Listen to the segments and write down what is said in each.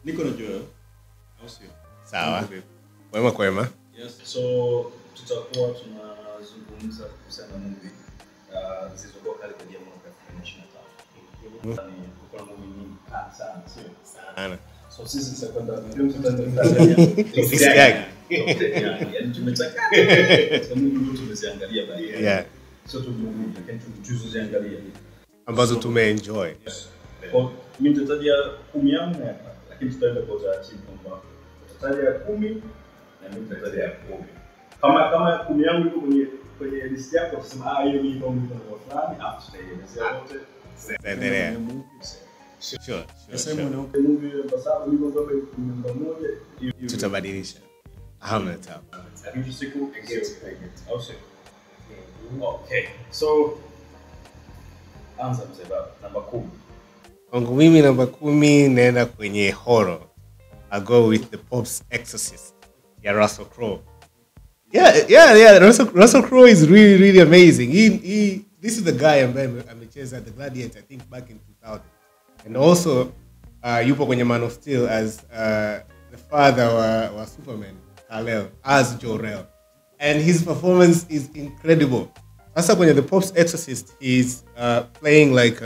Niko na Joel. Au sio? Sawa. Kwema kwema. Yes. So tutakuwa tunazungumza kuhusiana na movie zilizotoka kwenye mwaka 2023. Ni kuna movie nyingi sana, sio? Sana. So sisi tutakwenda yani tumetaka movie tumeziangalia baadaye. Yeah. So tulizoziangalia ambazo tumeenjoy. Kwa mimi nitatajia 10 yangu hapa, lakini tutaenda kwa utaratibu kwamba tutatajia 10 na mimi nitatajia 10. Kama 10 yangu iko kwenye list yako tuseme hiyo ni kama mtu fulani afu tutaelezea wote. Endelea. Sure. Nasema na movie kwa sababu niko kwa namba 1 tutabadilisha. Hamna tabu. Lakini siku against also. Okay. So anza mzee namba 10. Kwangu mimi namba 10 naenda kwenye horror. I go with the Pope's Exorcist. Yeah, Russell Crowe. Yeah. Russell Crowe is really amazing. This is the guy amecheza The Gladiator, I think back in 2000. And also yupo kwenye Man of Steel as the father wa Superman, Kal-El, as Jor-El. And his performance is incredible. Sasa kwenye the Pope's Exorcist, he's playing like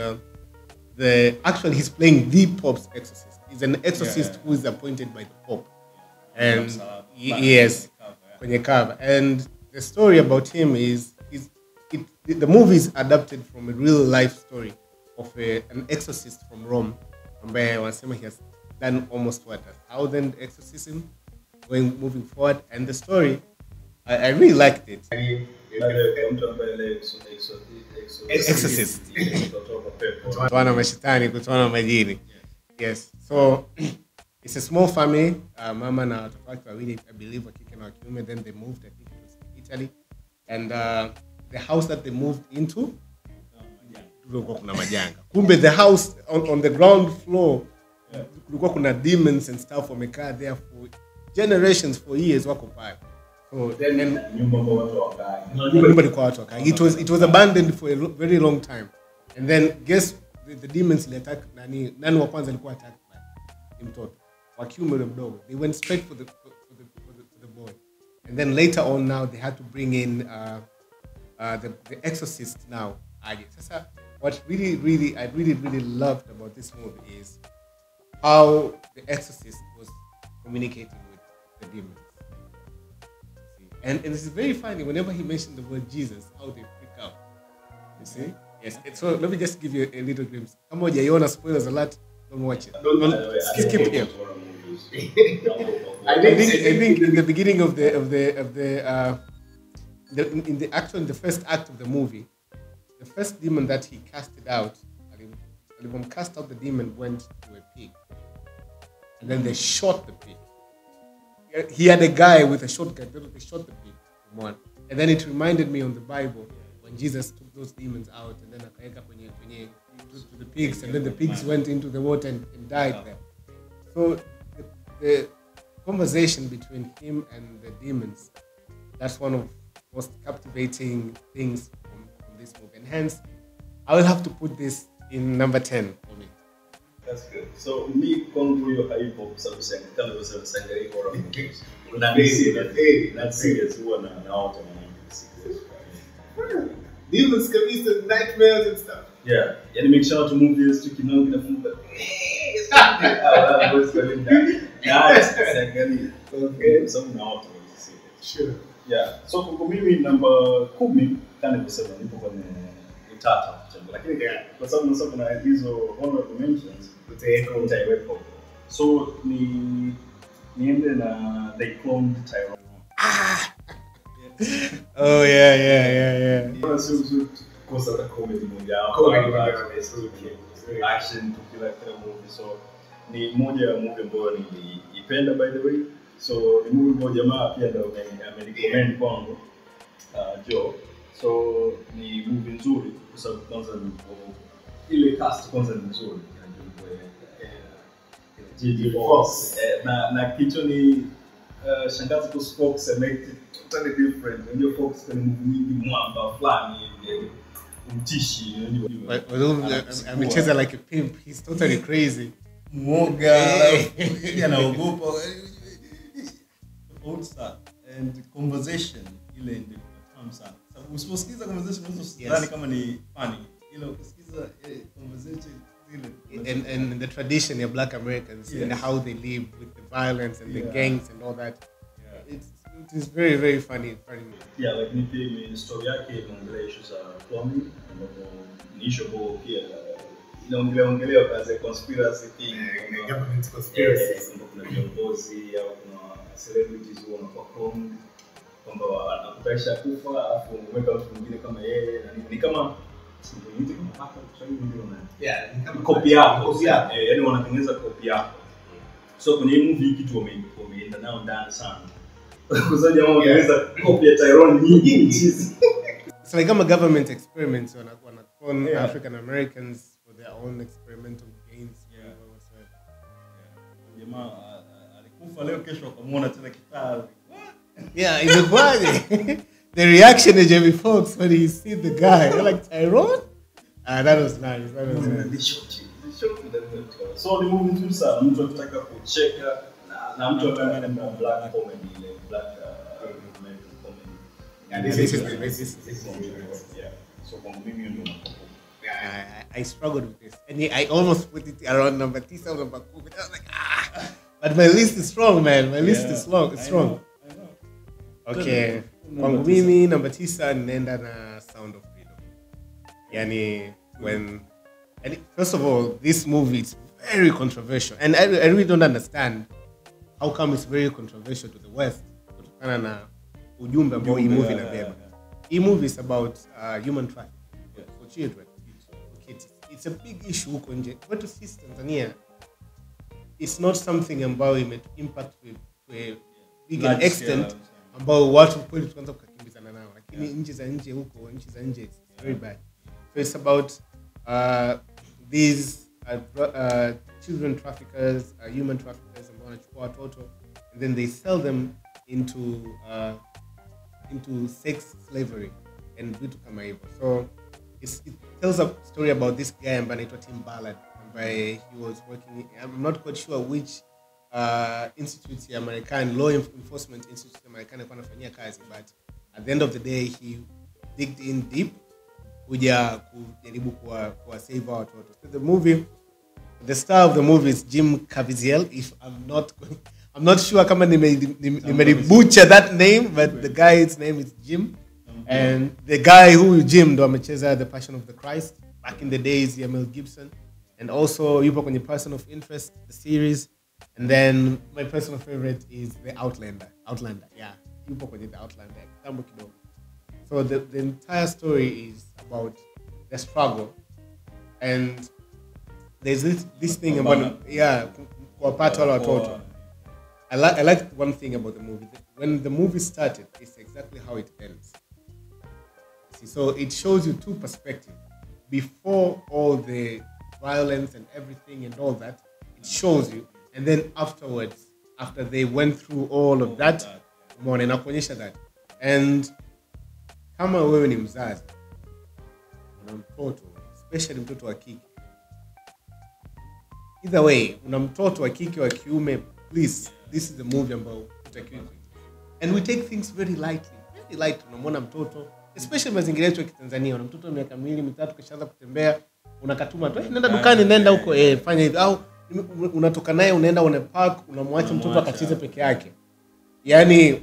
he's playing the Pope's Exorcist. He's an exorcist who is appointed by the Pope. And yes, kwenye cover. And the story about him is the movie is adapted from a real life story of an exorcist from Rome, where wanasema he has done almost 1,000 exorcisms moving forward. And the story, I really liked it. Exorcist. Kutoana mashetani, kutoana majini. Yes. So it's a small family. Mama na watoto wake wawili, I believe, wakike na wakiume. Then they moved, I think it was in Italy. And the house that they moved into, kulikuwa kuna majanga. Kumbe the house on the ground floor, kulikuwa kuna demons and stuff wamekaa there for generations, for years wako pale. So then it was abandoned for a very long time. And then guess the demons will attack nani wa kwanza alikuwa attack by mtoto wa kiume yule mdogo. They went straight for the boy. And then later on now they had to bring in the exorcist now. Sasa what I really loved about this movie is how the exorcist was communicating with the demons. And it's very funny whenever he mentioned the word Jesus, how they freak out. You see? Yes. So let me just give you a little glimpse. Come on, you spoilers a lot. Don't watch it. Don't skip here. I think in the beginning of the first act of the movie, the first demon that he casted out, when cast out the demon, went to a pig, and then they shot the pig. He had a guy with a shotgun. They shot the pig. And then it reminded me on the Bible when Jesus took those demons out and then akaeka to the pigs, and then the pigs went into the water and died there. So the conversation between him and the demons, that's one of the most captivating things from this movie. And hence, I will have to put this in number 10 for me. That's good. So me kwangu hiyo haipo sababu kama ulizoziangalia bora movies. Una serious huwa na watu serious. Demons come into nightmares and stuff. Yeah. Yani make sure to movies to kinao kinafunga. That was going down. Exactly. Okay. So na watu serious. Sure. Yeah. So kwa mimi namba 10 kana kusema nipo kwenye utata kidogo. Lakini kwa sababu nasema kuna hizo honorable mentions utaiweka. So niende na They Cloned Tyrone. Oh yeah. Kosa la comedy moja. Action tukila movie. So ni moja ya movie ambayo niliipenda by the way. So ni movie moja jamaa pia ndio amenikommend kwangu. Joe. So ni movie nzuri kwa sababu kwanza ile cast kwanza ni nzuri. Fox na kitu ni shangazi ku Fox make it totally different. Ndio Fox kwenye movie nyingi mwamba fulani mtishi amecheza like a pimp. He's totally crazy. muoga, anaogopa. And conversation ile ndio tamu sana. Sababu usiposikiza conversation unaweza kama ni funny. Ile ukisikiza conversation and the tradition of Black Americans and how they live with the violence and the gangs and all that. It is very, very funny. Yeah, like ni story yake inaongelea issues za plumbing, ambapo ni issue ambayo pia inaongelea kazi conspiracy thing, government conspiracy, ambapo kuna viongozi au kuna celebrities who wanakuwa cloned, kwamba anakutaisha kufa afu umeweka mtu mwingine kama yeye, na ni kama ni kama hapa Kiswahili ndio ni kama copy yako, yani wanatengeneza copy yako. So kwenye movie kitu wameenda nao ndani sana. Kwa sababu jamaa wanaweza copy ya Tyrone nyingi. It's like a government experiment on African Americans for their own experimental gains. Jamaa alikufa leo, kesho akamuona tena kitari. Yeah, in the body. The reaction of Jamie Foxx when he see the guy, they're like, Tyrone? That was nice. So the movie nzuri sana, mtu anataka kucheka na mtu ambaye ana black comedy, black American comedy. And this is So for me ndio I struggled with this. And I almost put it around number 9 or number 10. I was like, But my list is strong, man. My list is strong. It's strong. I know. Okay. Kwangu mimi number 9 nenda na Sound of Freedom. Yani first of all, this movie is very controversial, and I really don't understand how come it's very controversial to the West. Kutokana na ujumbe ambao hii movie inabeba. Hii movie is about human trafficking for children. It's a big issue huko nje. Kwetu sisi Tanzania, it's not something ambao impact with a big extent ambao watu kweli tuanza kukimbizana nao, lakini nchi za nje it's very bad. So it's about these children traffickers, human traffickers ambao wanachukua watoto and then they sell them into sex slavery and vitu kama hivyo. So it tells a story about this guy ambaye anaitwa Tim Ballard, ambaye he was working, I'm not quite sure which institute ya Marekani, law enforcement institute ya Marekani alikuwa anafanyia kazi, but at the end of the day he digged in deep kuja kujaribu kuwasave watoto. So the star of the movie is Jim Caviezel. If I'm not sure kama nime butcher that name, but the guy's name is Jim. And the guy who Jim ndo amecheza The Passion of the Christ back in the days ya Mel Gibson, and also yupo kwenye Person of Interest, the series. And then my personal favorite is The Outlander. Yeah, yupo kwenye The Outlander kitambo kidogo. So the entire story is about the struggle, and there's this thing about kuwapata wale watoto. I like one thing about the movie. When the movie started, it's exactly how it ends. See, so it shows you two perspectives. Before all the violence and everything and all that, it shows you, and then afterwards, after they went through all of that, inakuonyesha that. And kama wewe ni mzazi una mtoto, especially mtoto wa kike, either way, una mtoto wa kike wa kiume, please, this is the movie ambao utakiwa. And we take things very lightly. Unamwona mtoto, especially mazingira yetu ya Tanzania, una mtoto miaka 2-3 kishaanza kutembea, unakatuma tu, nenda dukani, nenda huko, fanya hivi, au unatoka naye unaenda una park, unamwacha mtoto akacheze peke yake. Yani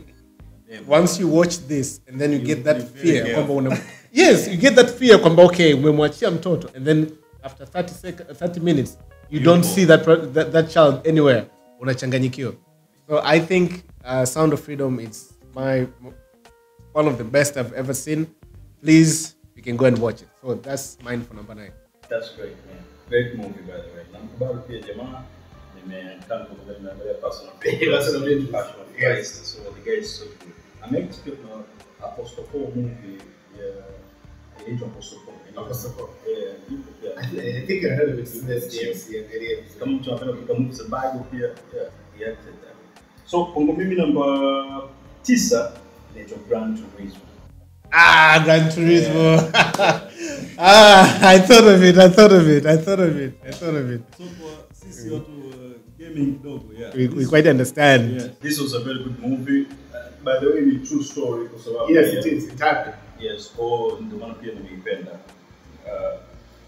once you watch this and then you get that fear kwamba yes, you get that fear kwamba okay, umemwachia mtoto, and then after 30 minutes you don't see that child anywhere, unachanganyikiwa. So I think Sound of Freedom is one of the best I've ever seen. Please, you can go and watch it. So that's mine for number 9. That's great, man. Great movie, by the way. Namkubali pia jamaa, nimekaa kwa nimeangalia Person of Interest. So the guy is so good. I'm expecting Apostle Paul movie. Yeah, Apostle Paul. Yeah, I think I heard of it in the zilizoangalia. Kama mtu anapenda kutoka movies za Bible pia, he acted that. So kwangu mimi number 9 inaitwa Gran Turismo. Gran Turismo. I thought of it. So Sisi watu gaming kidogo, yeah. We quite understand. Yeah. This was a very good movie. By the way, it's a true story. Yes, it is. It happened. Yes, ndio maana pia nimeipenda.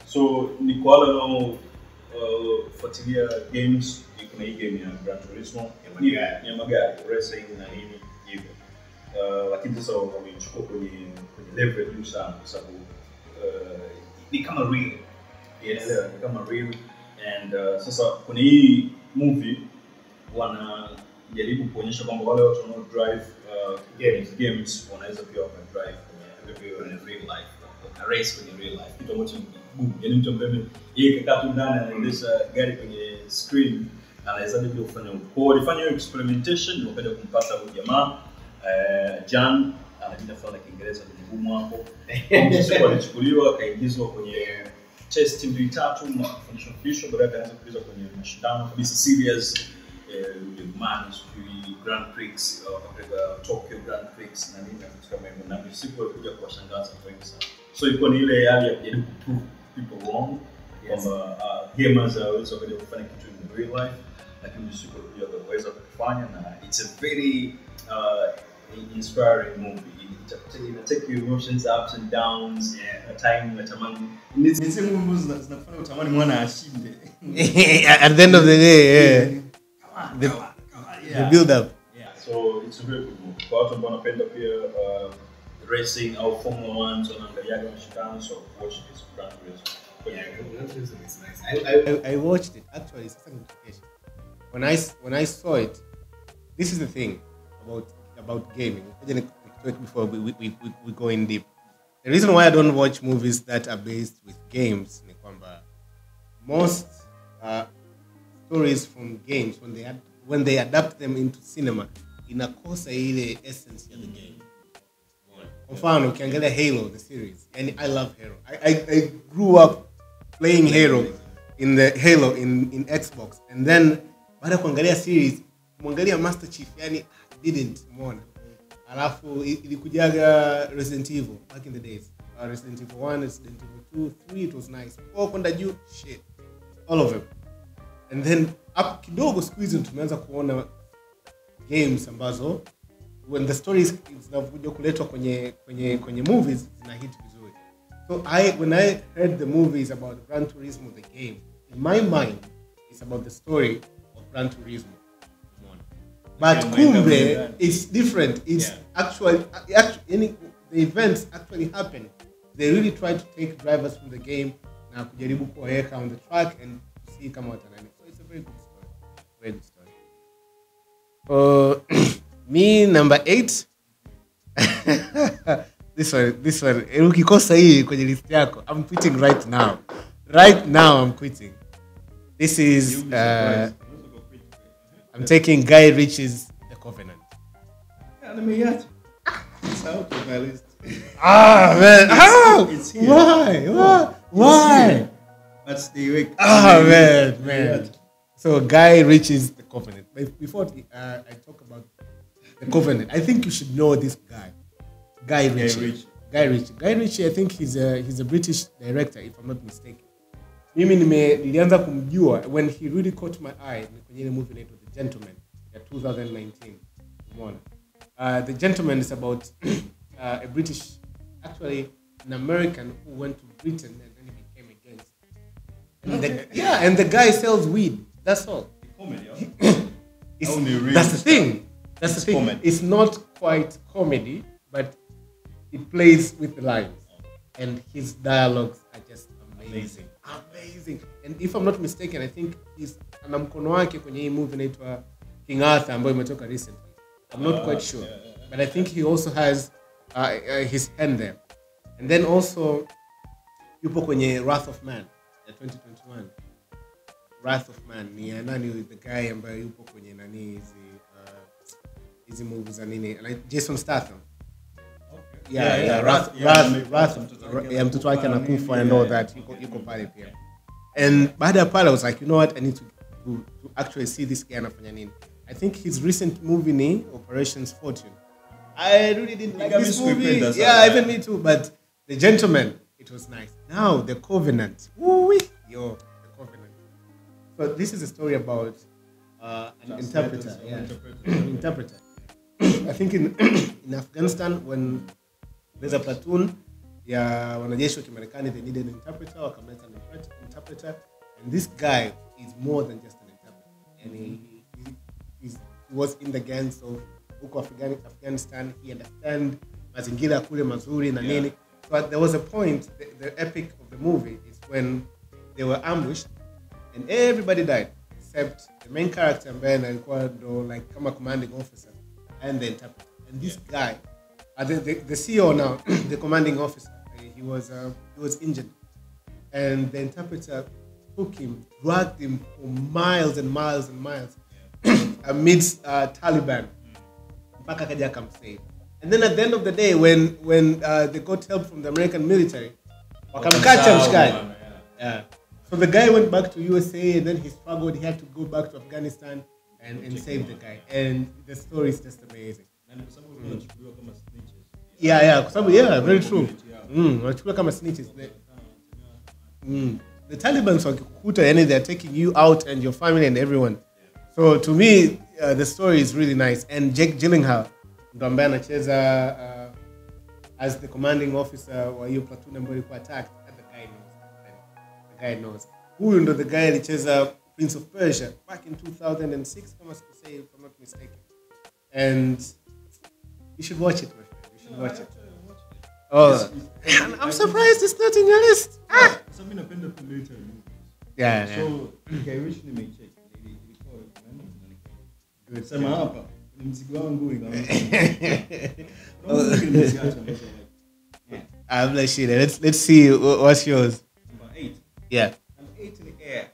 So ni kwa wale wanao fuatilia games, kuna hii game ya Gran Turismo ya magari, racing na nini hivyo. Lakini sasa wamechukua kwenye level juu sana kwa sababu ni kama real. Yes, ni kama real. And sasa kwenye hii movie wanajaribu kuonyesha kwamba wale watu wanao drive games wanaweza pia drive kwenye real life, race kwenye real life. Kitu ambacho ni gumu. Yaani mtu ambaye yeye kakaa tu ndani anaendesha gari kwenye screen anaweza pia kufanya huko. Walifanya hiyo experimentation ndio wakaja kumpata huyu jamaa Jan anajina fulani Kiingereza kwenye gumu hapo. Msiko alichukuliwa akaingizwa kwenye test mbili tatu na kufundishwa baadaye akaanza kucheza kwenye mashindano kabisa serious Mans Grand Prix katika Tokyo Grand Prix na nini katika mambo na msiko alikuja kuwashangaza wengi sana. So ilikuwa ni ile hali ya kujaribu prove people wrong kwamba gamers hawawezi kuja kufanya kitu in real life, lakini msiko alikuja kuweza kufanya na it's a very inspiring movie. It take your emotions ups and downs, at time unatamani hizi movies zinafanya utamani mwana ashinde. At the end of the day, yeah. The build up. Yeah, so it's a very good movie. Kwa watu ambao wanapenda pia racing au Formula 1 wanaangalia mashindano, so watch this Grand Prix. Yeah, Grand Prix is nice. I watched it actually. It's a notification. When I saw it, this is the thing about gaming. Before we go in deep, the reason why I don't watch movies that are based with games ni kwamba most stories from games when they adapt them into cinema inakosa ile essence of the game. Kwa mfano ukiangalia Halo the series, and I love Halo. I grew up playing Halo in Xbox, and then baada kuangalia series muangalia Master Chief, yani didn't umeona. Alafu ilikujaga Resident Evil back in the days. Resident Evil 1, Resident Evil 2, 3, it was nice. 4 kwenda juu, shit. All of them. And then up kidogo siku hizi tumeanza kuona games ambazo when the stories zinakuja kuletwa kwenye movies zina hit vizuri. So when I heard the movies about Gran Turismo the game, in my mind it's about the story of Gran Turismo. But kumbe it's different. It's actually the events actually happen. They really try to take drivers from the game na kujaribu kuwaweka on the track and see kama watanani. So it's a very good story. Very good story. Me number 8. This one. Ukikosa hii kwenye list yako, I'm quitting right now. Right now I'm quitting. This is I'm taking Guy Ritchie's The Covenant. Let me get it's out of my list. Man. It's here. Why? That's the way. Man. So Guy Ritchie's The Covenant. But before I talk about The Covenant, I think you should know this guy. Guy Ritchie. Guy Ritchie, I think he's a British director, if I'm not mistaken. Mimi nilianza kumjua when he really caught my eye kwenye ile movie inaitwa The Gentleman ya 2019. Umeona? The Gentleman is about a British, actually an American who went to Britain and then he became a gangster. And the guy sells weed. That's all. Comedy. That's the thing. That's the thing. Comedy. It's not quite comedy, but it plays with the lines. And his dialogues are just amazing. And if I'm not mistaken, I think he's ana mkono wake kwenye hii movie inaitwa King Arthur ambayo imetoka recently. I'm not quite sure. But I think he also has his hand there. And then also yupo kwenye Wrath of Man ya 2021. Wrath of Man ni nani the guy ambaye yupo kwenye nani hizi movies za nini like Jason Statham. Wrath mtoto wake anakufa and all that yuko pale pia. And baada ya pale I was like, you know what, I need to actually see this guy anafanya nini. I think his recent movie ni Operations Fortune. I really didn't like this movie. Even me too. But The Gentleman, it was nice. Now The Covenant. The Covenant. So this is a story about an interpreter. Yeah. Interpreter. I think in Afghanistan, when there's a platoon, wanajeshi wa Kimarekani, they need an interpreter, wakamleta an interpreter, and this guy is more than just an interpreter. And he was in the gangs of huko Afghanistan. He understand mazingira kule mazuri na nini. But there was a point, the epic of the movie is when they were ambushed and everybody died except the main character ambaye alikuwa ndo like kama commanding officer and the interpreter. And this guy, the CEO now, the commanding officer, he was injured, and the interpreter took him, dragged him for miles and miles and miles amidst Taliban. Mpaka kaja akamsave. And then at the end of the day, when they got help from the American military, wakamkacha mshikaji. Yeah. So the guy went back to USA, and then he struggled. He had to go back to Afghanistan and save the guy. And the story is just amazing. Yeah, very true. Wanachukuliwa kama snitches. The Taliban wakikukuta, they're taking you out and your family and everyone. So to me, the story is really nice. And Jake Gyllenhaal, ndo ambaye anacheza as the commanding officer wa hiyo platoon ambayo ilikuwa attacked, and the guy knows. Huyu ndo the guy alicheza Prince of Persia back in 2006, kama sikusei, if I'm not mistaken. And you should watch it, my friend. You should watch it. Oh, I'm surprised it's not in your list. So mimi napenda military movies. Yeah. So I wish ni check. Sema hapa ni mzigo wangu I'm like shit. Let's see what's yours. Number 8. Yeah. Number 8 in the air.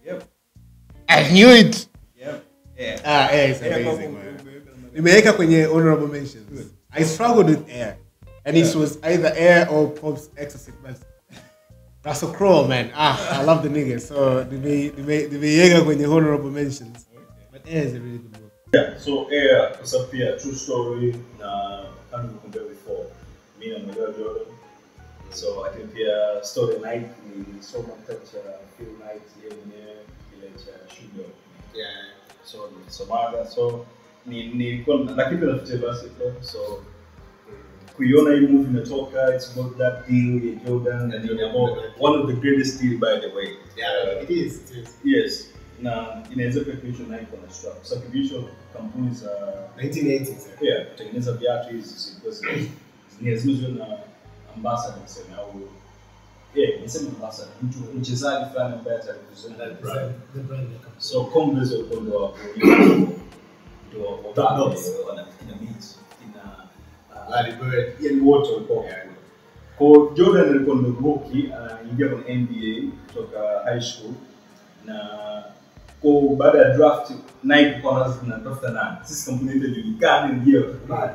Yep. I knew it. Yep. Air is amazing, man. Nimeweka kwenye honorable mentions. Good. I struggled with Air, and it was either Air or Pop's Exorcist. But Russell Crowe, man. I love the nigga. So nimeweka kwenye honorable mentions. But Air is a really good movie. Yeah. So Air is a true story. Na kama nilikwambia before, mimi na Jordan. So I think story night ni so much feel night yenyewe ile cha shule. Yeah. So nilisomada, so nilikuwa lakini nafikiria basi so kuiona hii movie imetoka, it's about that deal ya Jordan and one of the greatest deal by the way. Yeah, it is. Yes. Na inaweza kuhakikisha na iko na strap. So kuhakikisha kampuni za 1980s. Yeah, kutengeneza viatu hizi zilikuwa na ambassador niseme au niseme ambassador mchezaji fulani ambaye atakuzenga brand. The brand. So Converse walikuwa ndio wanafikia meet Larry Bird, yani wote walikuwa kwa Jordan alikuwa ndio rookie anaingia kwenye NBA kutoka high school na kwa baada ya draft Nike kwa tunatafuta nani sisi kampuni yetu ijulikane ndio tukubali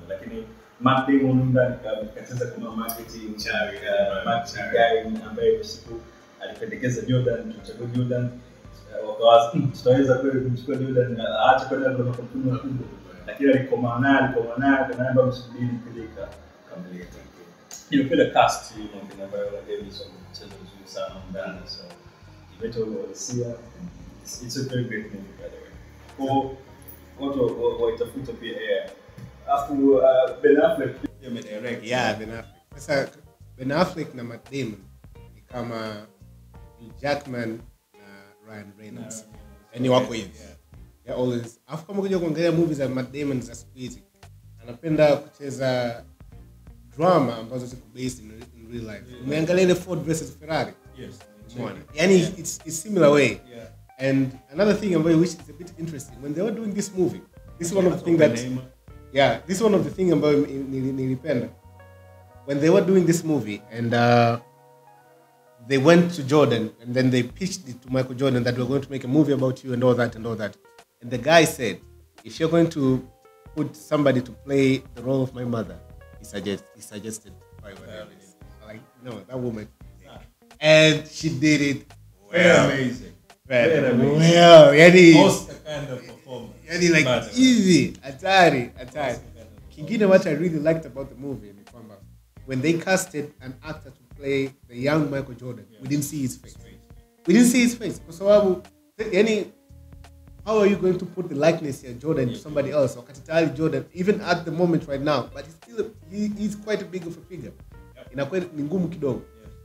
lakini Matt Damon ndani akacheza kama marketing guy ambaye siku alipendekeza Jordan tuchukue Jordan wakawaza tutaweza kweli kumchukua Jordan aache kwenda kwa kampuni makubwa lakini alikomana kanaomba msubiri kupeleka kamilika. Nilipenda cast ambayo Davidson mchezo mzuri sana ndani so imeto uhalisia it's a very great movie by the way. Kwa watu waitafuta pia afu Ben Affleck pia amedirect. Yeah, Ben Affleck. Sasa Ben Affleck na Matt Damon ni kama Jackman na Ryan Reynolds. Yani wako hivi. Yeah, always. Afu kama kuja kuangalia movies za Matt Damon za siku hizi, anapenda kucheza drama ambazo ziko based in real life. Umeangalia ile Ford versus Ferrari? Yes. Yani it's similar way. Yeah. And another thing which is a bit interesting, when they were doing this movie, this is one of the things that this is one of the things ambayo nilipenda. When they were doing this movie and they went to Jordan and then they pitched it to Michael Jordan that we're going to make a movie about you and all that. And the guy said, if you're going to put somebody to play the role of my mother, he suggested I'm like, no, that woman. And she did it well. Amazing. Well, most kind of performance. Like easy, atari. Kingine what I really liked about the movie, when they casted an actor to play the young Michael Jordan, we didn't see his face. We didn't see his face. Kwa sababu, how are you going to put the likeness here, Jordan, to somebody else? Wakati tayari Jordan, even at the moment right now, but he's quite a big of a figure. Inakuwa ni ngumu kidogo.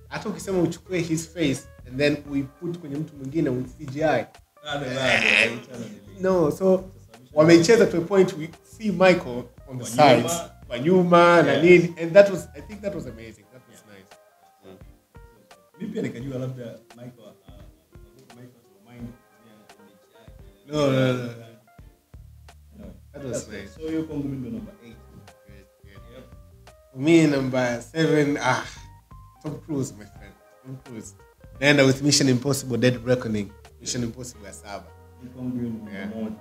Hata ukisema uchukue his face and then we put kwenye mtu mwingine with CGI. No, so wameicheza to a point we see Michael on the sides, kwa nyuma na nini, and I think that was amazing. That was nice. Mimi pia nikajua labda Michael to remind No. That was nice. So you're going to be number 8. Yep. For me, number 7, Tom Cruise, my friend. Tom Cruise. Then with Mission Impossible: Dead Reckoning. Mission Impossible ya 7. You're going to be number 1.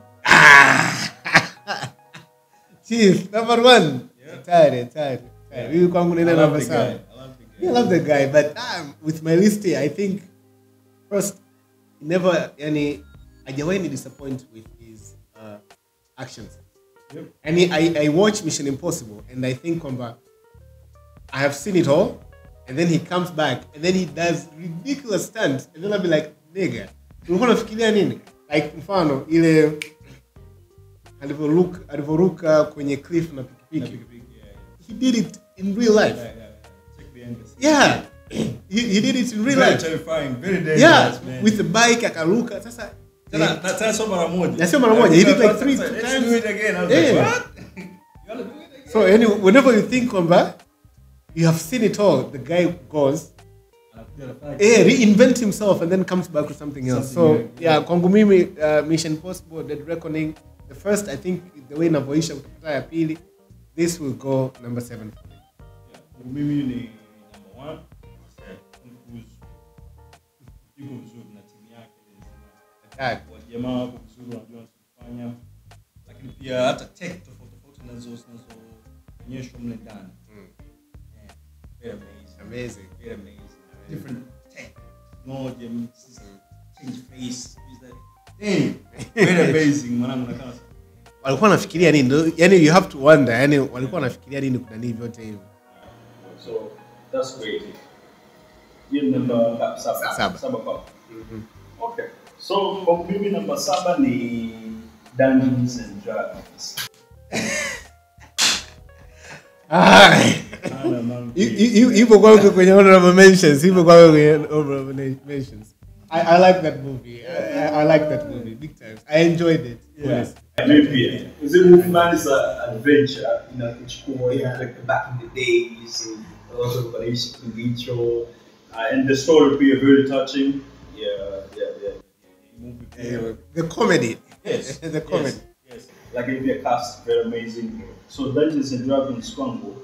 Chief, number 1. Tired. We kwangu nina number 7. I love the guy, but with my list here, I think first, never hajawahi disappoint with his actions. Yep. And I watch Mission Impossible and I think I have seen it all, and then he comes back and then he does ridiculous stunts and then I'll be like, nigga, ulikuwa unafikiria nini? Like mfano ile alivoruka kwenye cliff na pikipiki. He did it in real life. Check the angles. Yeah. He did it in real life. Very terrifying, very dangerous, man. With the bike akaruka. Sasa That's mara moja. He did like 3 Let's times. do it again. I was like, what? You gotta do it again. So anyway, whenever you think you have seen it all, the guy goes, reinvent himself and then comes back with something else. Kwangu mimi, Mission Impossible: Dead Reckoning, the first, I think the way inavyoisha utapata ya pili, this will go number 7 for me. Kwangu mimi ni number 1. Yuko vizuri na timu yake nzima. Jamaa wako vizuri, wanajua wanachofanya. Lakini pia hata tech tofauti zinazoonyeshwa mle ndani. Very amazing. Very amazing. Different tech. No, change face. Is that? Damn. Very amazing. Mwanangu nakana. Walikuwa nafikiria nini? Yani you have to wonder. Yani walikuwa nafikiria nini kuna nini vyote hivi. So that's great. Hiyo number 7. Okay. So kwa mimi number 7 ni Dungeons and Dragons. Ipo kwangu kwenye honorable mentions. I like that movie. I like that movie big time. I enjoyed it. Yes. Maybe. Is it movie man is an adventure, kuchukua like back in the days and also kuishi kilicho and the story be very touching. The comedy. Yes. The comedy. Yes. Like the cast very amazing. So Dungeons and Dragons kwangu,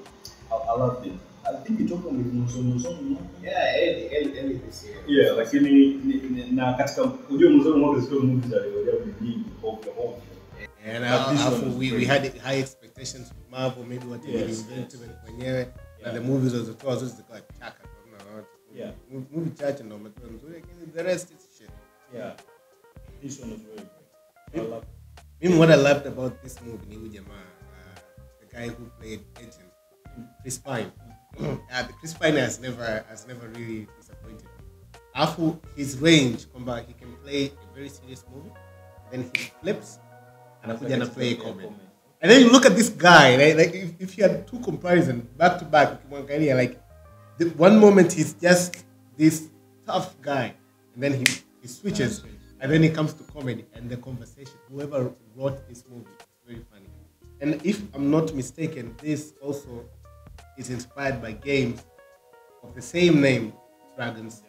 I loved it. I think you talking with Muzoni. Yeah, early this year. Yeah, lakini na katika ujue Muzoni mwaka ziko movies za leo nyingi hofu. And we had high expectations from Marvel, maybe what they invented Kwenye, and the movies walizotoa zote zikawa chaka. Movie chache ndio umetoa nzuri, lakini the rest is shit. Yeah. This one is very great. I love it. What I loved about this movie ni jamaa, the guy who played Agent, Chris Pine. Chris Pine has never really disappointed me. After his range, he can play a very serious movie, then he flips and play a comedy. And then you look at this guy, right? Like if you had 2 comparisons back to back, like the one moment he's just this tough guy, and then he switches, and then he comes to comedy and the conversation. Whoever wrote this movie is very funny. And if I'm not mistaken, this also is inspired by games of the same name, Dungeons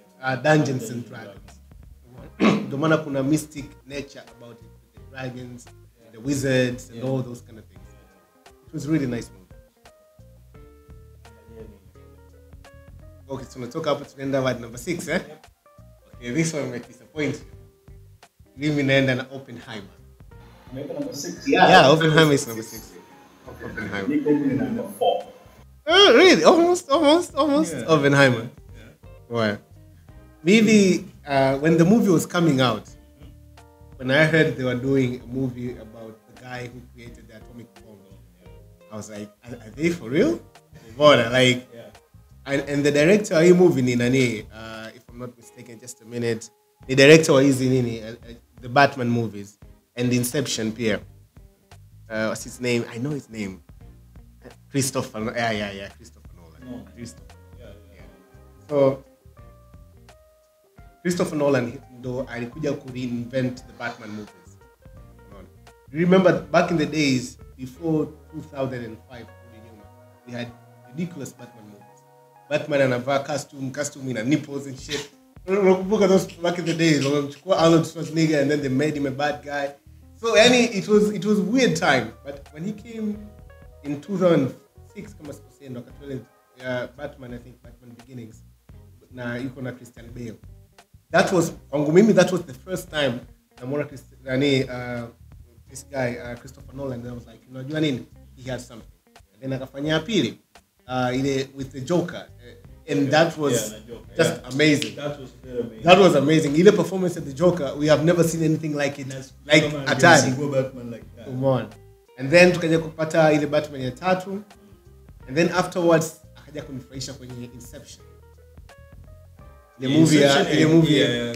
and Dragons. The maana kuna mystic nature about it, with the dragons, the wizards, and all those kind of things. It was a really nice movie. Okay, so let's talk about number 6, eh? Okay, this one might disappoint you. Leave me naenda Oppenheimer. Number 6? Yeah, Oppenheimer is number 6. Oppenheimer. Number 4. Really? Almost. Oppenheimer. Well, maybe when the movie was coming out, when I heard they were doing a movie about the guy who created the atomic bomb, I was like, are they for real? Bora, like, and the director of the movie ni nani? If I'm not mistaken, just a minute. the director wa hizi nini the Batman movies and Inception pia. What's his name? I know his name. Christopher. Yeah. Christopher Nolan. Christopher. Yeah. So Christopher Nolan ndo alikuja ku reinvent the Batman movies. You remember back in the days before 2005 we had ridiculous Batman movies. Batman anavaa costume ina nipples and shit. Unakumbuka those back in the days wanachukua Arnold Schwarzenegger and then they made him a bad guy. So it was weird time, but when he came in 2006 kama sikosea ndo akatoa Batman, I think Batman Beginnings na yuko na Christian Bale. That was the first time namona this guy Christopher Nolan, and I was like, unajua nini, he had something. And then akafanya pili ile with the Joker, and that was just amazing. That was very amazing. That was amazing. Ile performance of the Joker, we have never seen anything like it. Like Atari. Batman like that. Come on. And then tukaja kupata ile Batman ya tatu, and then afterwards akaja kunifurahisha kwenye Inception. The movie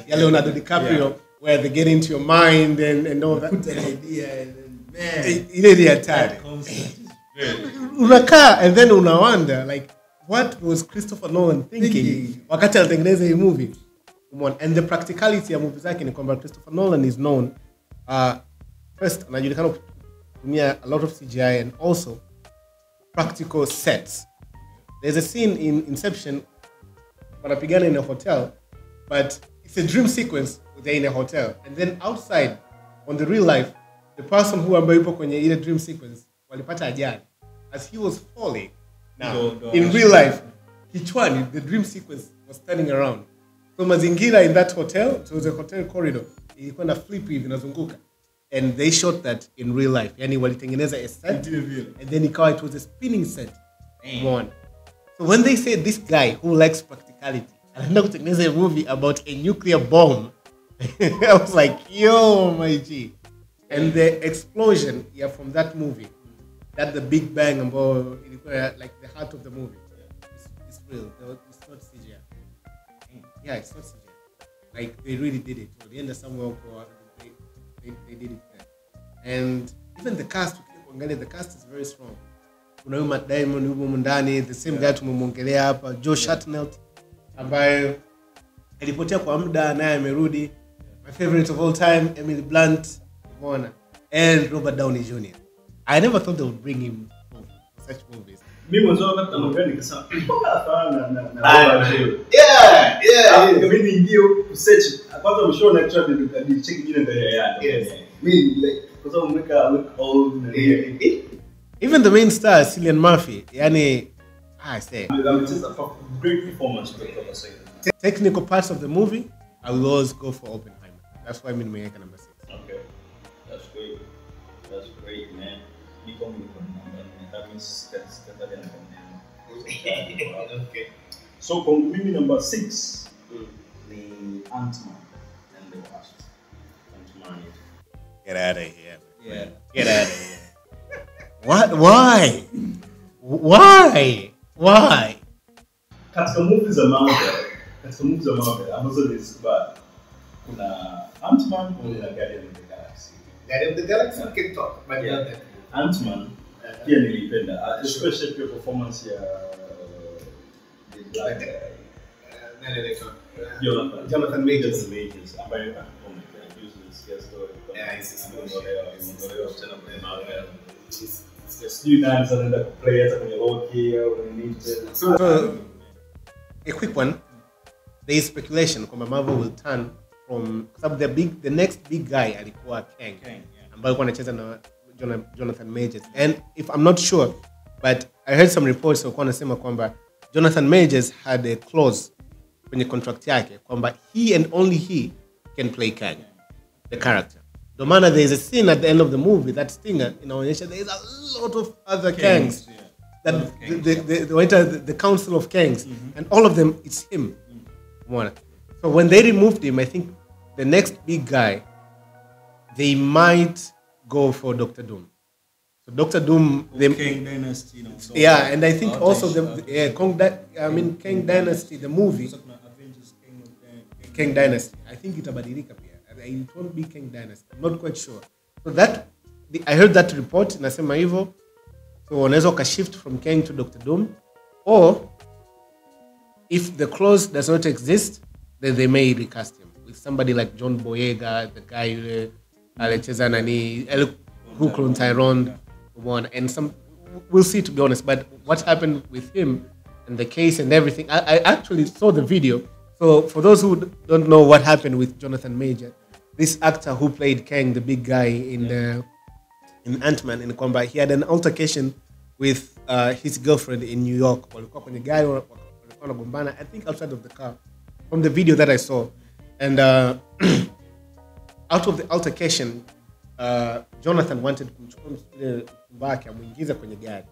ya Leonardo DiCaprio, where they get into your mind and all that. Put an idea and then man, ile ni hatari. Unakaa and then una wonder like what was Christopher Nolan thinking wakati anatengeneza hii movie. And the practicality ya movie zake ni kwamba Christopher Nolan is known first anajulikana kutumia a lot of CGI and also practical sets. There's a scene in Inception wanapigana in a hotel, but it's a dream sequence where they're in a hotel, and then outside on the real life the person who ambaye yupo kwenye ile dream sequence walipata ajali as he was falling. Now in real life kichwani the dream sequence was turning around, so mazingira in that hotel, so it was a hotel corridor, ilikuwa na flip hivi inazunguka, and they shot that in real life. Yani walitengeneza a set and then it was a spinning set. So when they say this guy who likes practicality anaenda kutengeneza a movie about a nuclear bomb, I was like, yo my G. And the explosion from that movie, that the Big Bang ambao ilikuwa like the heart of the movie, it's real. It's not CGI. Yeah, it's not CGI. Like they really did it. So the end of somewhere they did it there. And even the cast, the cast is very strong. Kuna Matt Damon yupo ndani, the same guy tumemwongelea hapa, Josh Hartnett ambaye alipotea kwa muda naye amerudi. My favorite of all time, Emily Blunt, and Robert Downey Jr. I never thought they would bring him for such movies. Mimi mwanzo wakati naongea nikasema na yeah. Mimi ndio kusearch kwanza mshona actually nilicheck jina ndani yake. Mimi like kwa sababu look old and even the main star Cillian Murphy, yani I say it's a great performance. Technical parts of the movie, I will always go for Oppenheimer. That's why I'm in Mwaka number 6. Okay, that's great, man. You call me that means that's okay. So for me number 6, the Ant-Man and the Wasp. Ant-Man. Get out of here. Yeah. Get out of here. What? Why? Katika movies za Marvel, ambazo nilikubali. Kuna Ant-Man na Guardian of the Galaxy. Guardian of the Galaxy we can talk, but not that. Ant-Man pia nilipenda, especially pia performance ya the black guy. Jonathan Majors ambaye So, a quick one. There is speculation that Marvel will turn from the next big guy alikuwa Kang, ambaye alikuwa anacheza na Jonathan Majors. And if I'm not sure, but I heard some reports walikuwa wanasema kwamba Jonathan Majors had a clause kwenye contract yake kwamba he and only he can play Kang, the character. No matter there is a scene at the end of the movie that stinger inaonyesha there is a lot of other Kangs. That the council of Kangs, and all of them it's him. So when they removed him, I think the next big guy they might go for Dr. Doom. So Dr. Doom, Kang Dynasty, and I think also Kang Dynasty, the movie. Kang Dynasty. I think itabadilika pia. It won't be Kang Dynasty. I'm not quite sure. So I heard that report, nasema hivyo. So wanaweza ukashift from Kang to Dr. Doom. Or, if the clause does not exist, then they may recast him with somebody like John Boyega, the guy alecheza nani, Huklon Tyrone, one, and some. We'll see, to be honest. But what happened with him and the case and everything, I actually saw the video. So for those who don't know what happened with Jonathan Major, this actor who played Kang, the big guy in Ant-Man, in kwamba, he had an altercation with his girlfriend in New York. Walikuwa kwenye gari, walikuwa wanagombana, I think outside of the car, from the video that I saw. And out of the altercation, Jonathan wanted kumchukua mbaki amuingiza kwenye gari.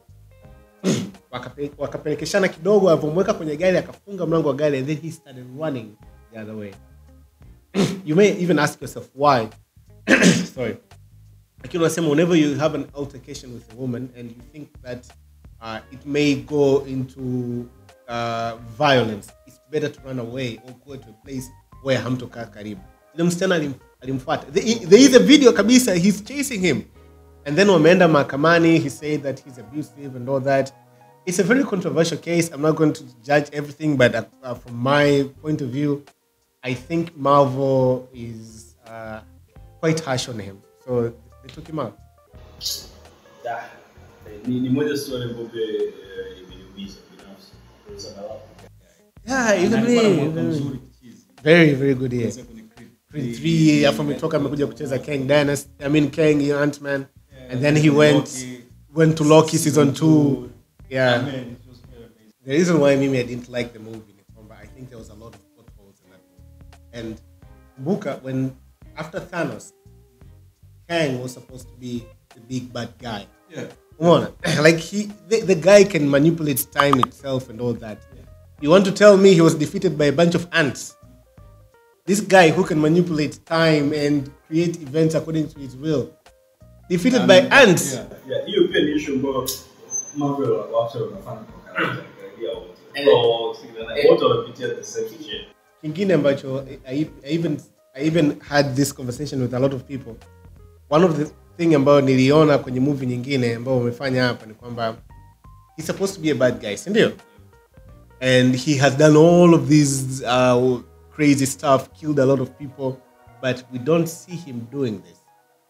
Wakapelekeshana kidogo, avomweka kwenye gari, akafunga mlango wa gari, and then he started running the other way. You may even ask yourself why. Sorry. Lakini unasema, whenever you have an altercation with a woman and you think that it may go into violence, it's better to run away or go to a place where hamtokaa karibu. Ile msichana alimfuata. There is a video kabisa, he's chasing him. And then wameenda mahakamani, he said that he's abusive and all that. It's a very controversial case. I'm not going to judge everything, but from my point of view, I think Marvel is quite harsh on him. So they took him out. Ni moja story ambayo imeniumiza binafsi. Yeah, even very, very good year. Creed 3, after ametoka amekuja kucheza Kang Dynasty. I mean Kang Ant-Man. And then he went to Loki season 2. Yeah. The reason why I didn't like the movie, I think there was a lot of plot holes in that movie. And Buka, after Thanos, Kang was supposed to be the big bad guy. Yeah. Come on. Like the guy can manipulate time itself and all that. Yeah. You want to tell me he was defeated by a bunch of ants? This guy who can manipulate time and create events according to his will, defeated by ants. Yeah, hiyo pia ni issue ambayo Marvel watu wanafanya kwa character wote wanapitia the same shit. Kingine ambacho I even had this conversation with a lot of people. One of the thing ambayo niliona kwenye movie nyingine ambayo wamefanya hapa ni kwamba he's supposed to be a bad guy, si ndio? And he has done all of these crazy stuff, killed a lot of people, but we don't see him doing this.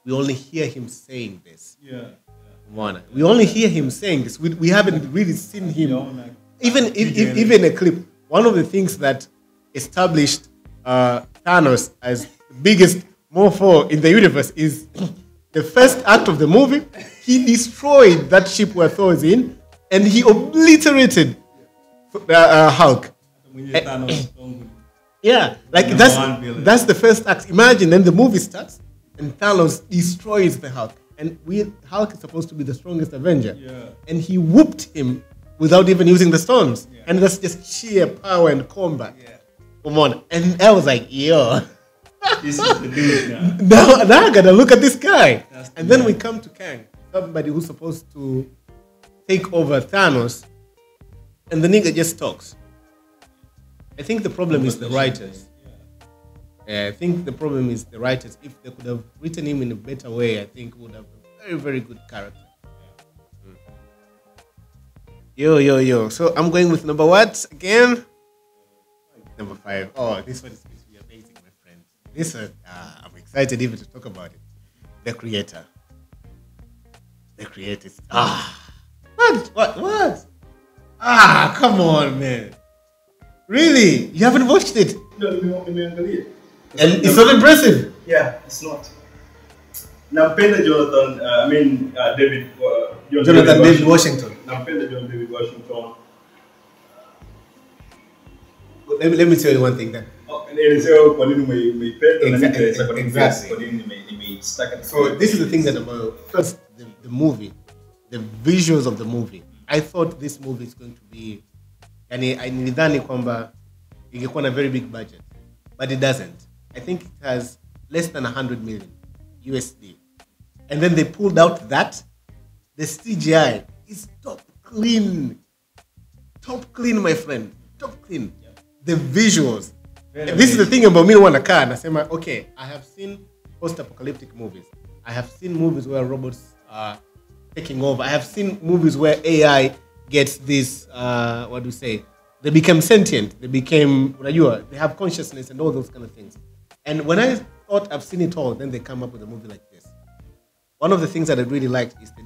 We only hear him saying this. Yeah. We only hear him saying this. We haven't really seen him. Even a clip. One of the things that established Thanos as the biggest mofo in the universe is the first act of the movie. He destroyed that ship where Thor is in, and he obliterated Hulk. Yeah, like that's the first act. Imagine, then the movie starts, and Thanos destroys the Hulk. And Hulk is supposed to be the strongest Avenger. Yeah. And he whooped him without even using the stones. Yeah. And that's just sheer power and combat. Yeah. Come on. And I was like, yo. This is the dude now. Now I gotta look at this guy. And then we come to Kang, somebody who's supposed to take over Thanos. And the nigga just talks. I think the problem is the writers. I think the problem is the writers. If they could have written him in a better way, I think he would have a very, very good character. Yo. So I'm going with number what again? Number 5. Oh, this one is going to be amazing, my friend. This one, I'm excited even to talk about it. The creator. The creator. What? Come on, man. Really? You haven't watched it? No, nimeangalia. And it's not impressive. Yeah, it's not. Nampenda Jonathan, David Washington. Nampenda David Washington. Let me tell you one thing then. Exactly. So this is the thing that about first the movie, the visuals of the movie. I thought this movie is going to be, I nilidhani kwamba ingekuwa na very big budget, but it doesn't. I think it has less than 100 million USD. And then they pulled out that. The CGI is top clean, my friend. Top clean. Yeah. The visuals, This is the thing about me wanaka nasema, okay, I have seen post-apocalyptic movies. I have seen movies where robots are taking over. I have seen movies where AI gets this, what do you say? They become sentient. They became, they have consciousness and all those kind of things. And when I thought I've seen it all, then they come up with a movie like this. One of the things that I really liked is the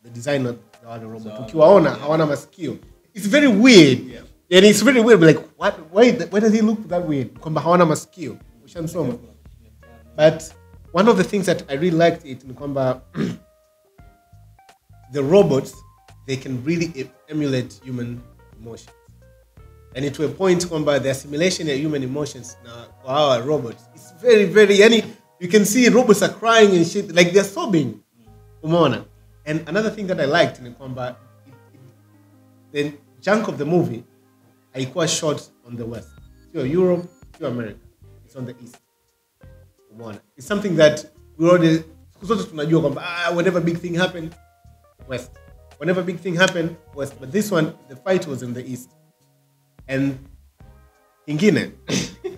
design of the robot. Ukiwaona hawana masikio. It's very weird. Yeah. And it's very weird. Like, what? Why does he look that weird? Kwamba hawana masikio. Ushansoma. But one of the things that I really liked it in kwamba the robots, they can really emulate human emotions. And to a point kwamba the assimilation of human emotions now for our robots, it's very, very, you can see robots are crying and shit, like they're sobbing. Umeona. And another thing that I liked in kwamba the chunk of the movie haikuwa shot on the west. Sio Europe, sio America. It's on the east. Umeona. It's something that we already tunajua kwamba whenever big thing happened, west. Whenever big thing happened, west. But this one, the fight was in the east. And ingine,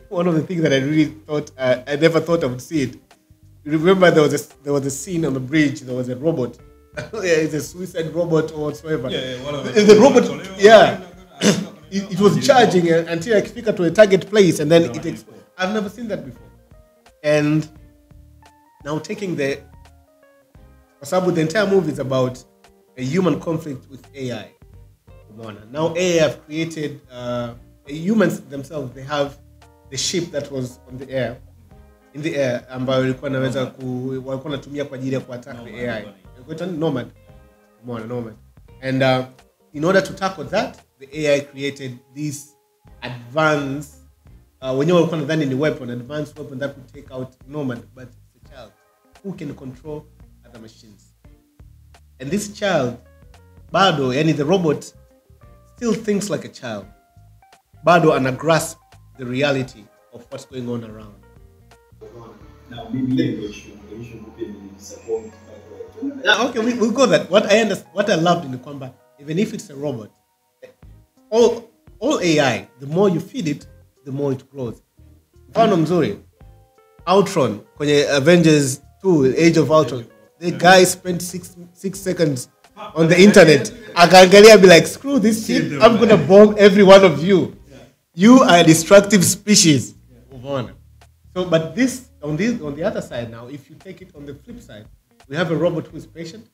one of the things that I really thought, I never thought I would see it. You remember there was a scene on the bridge, there was a robot. It's a suicide robot or whatsoever. The robot, it was charging until I clicked to a target place and then I've never seen that before. And now taking the entire movie is about a human conflict with AI. Now AI have created, humans themselves, they have the ship that was in the air, ambayo ilikuwa naweza walikuwa natumia kwa ajili ya kuattack the AI. Nomad. And in order to tackle that, the AI created this advanced, wenyewe walikuwa nadhani ni advanced weapon that could take out Nomad, but it's a child who can control other machines. And this child, bado, the robot still thinks like a child. Bado ana grasp the reality of what's going on around. Now, maybe they should disappoint. Okay, we'll go that. What I loved in the combat, even if it's a robot, all AI, the more you feed it, the more it grows. Mfano mzuri, Ultron, kwenye Avengers 2, Age of Ultron, the guy spent six seconds on the internet. Akaangalia be like, screw this shit, I'm gonna bomb every one of you. You are a destructive species. So, but this on the other side now, if you take it on the flip side, we have a robot who is patient,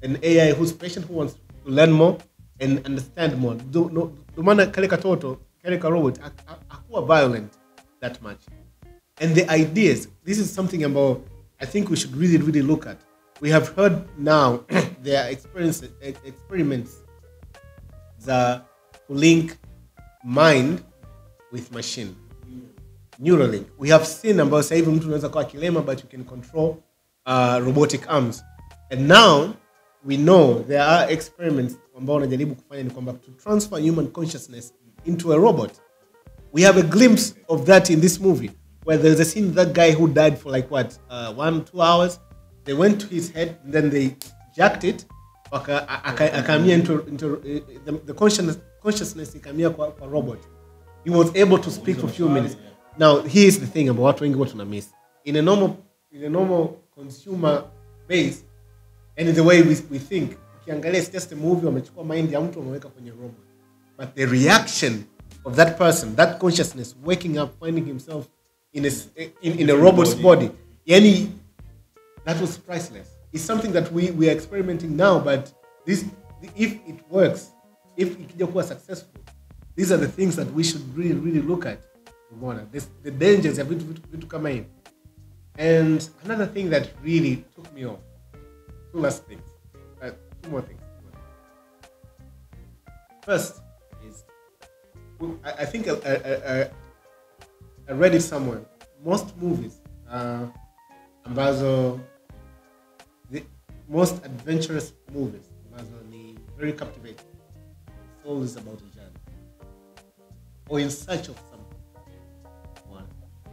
an AI who's patient, who wants to learn more and understand more. Do maana kale robot akuwa violent that much. And the ideas, this is something about I think we should really, really look at. We have heard now there are experiments that link mind with machine. Neuralink. We have seen about say even mtu unaweza kuwa kilema, but you can control robotic arms. And now we know there are experiments ambao wanajaribu kufanya ni kwamba to transfer human consciousness into a robot. We have a glimpse of that in this movie where there's a scene that guy who died for like 1-2 hours. They went to his head and then they jacked it. Akamia into the consciousness ikamia kwa robot. He was able to speak for a few minutes. Now, here's the thing about watu wengi watu na miss. In a normal consumer base, and the way we think, ukiangalia it's just a movie, wamechukua mind ya mtu wameweka kwenye robot. But the reaction of that person, that consciousness, waking up, finding himself in a robot's body, that was priceless. It's something that we are experimenting now, but if it works, if ikija kuwa successful, these are the things that we should really, really look at. The dangers of vitu kama hivi. And another thing that really took me off, two more things. First is, I think I read it somewhere. Most movies, ambazo the most adventurous movies, ambazo ni very captivating. It's always about a journey or in search of something.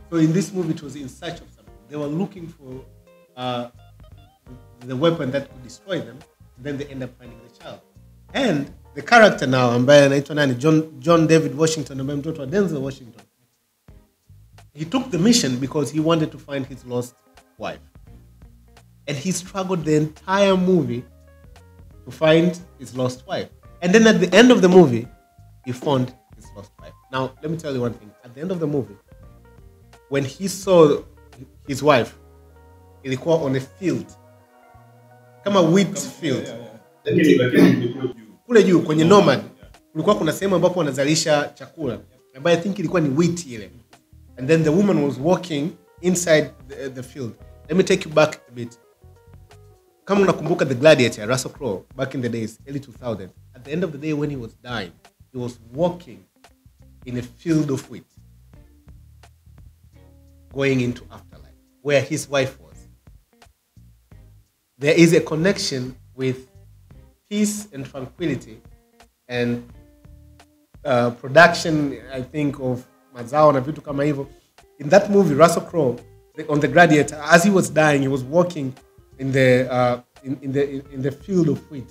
So in this movie, it was in search of something. They were looking for the weapon that could destroy them. And then they end up finding the child. And the character now, ambaye anaitwa nani, John David Washington, ambaye mtoto wa Denzel Washington. he took the mission because he wanted to find his lost wife. And he struggled the entire movie to find his lost wife. And then at the end of the movie, he found his lost wife. Now, let me tell you one thing. At the end of the movie, when he saw his wife, ilikuwa on a field. Kama wheat field. Kule juu, kwenye nomad. Kulikuwa kuna sehemu ambapo wanazalisha chakula. But I think ilikuwa ni wheat ile. And then the woman was walking inside the field. Let me take you back a bit. Kama unakumbuka the Gladiator, Russell Crowe, back in the days, early 2000s. At the end of the day when he was dying, he was walking in a field of wheat. Going into afterlife, where his wife was. There is a connection with peace and tranquility and production, I think, of mazao na vitu kama hivyo. In that movie, Russell Crowe, on the Gladiator, as he was dying, he was walking in the field of wheat.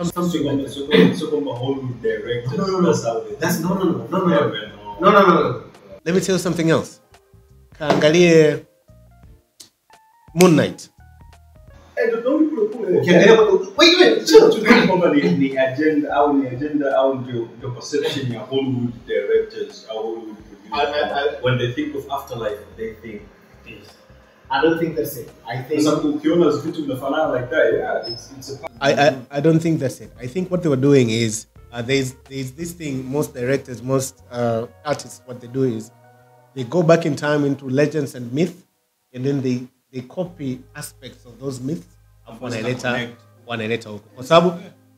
Something like that. So from a Hollywood director. No. Let me tell you something else. Kaangalie Moon Knight. Wait, chill. The agenda out the perception of Hollywood directors, Hollywood producers. When they think of afterlife, they think this. I don't think that's it. I think like that. Yeah, it's a. I don't think that's it. I think what they were doing is there's this thing. Most directors, most artists, what they do is they go back in time into legends and myth, and then they copy aspects of those myths. Wanaleta huko. Kwa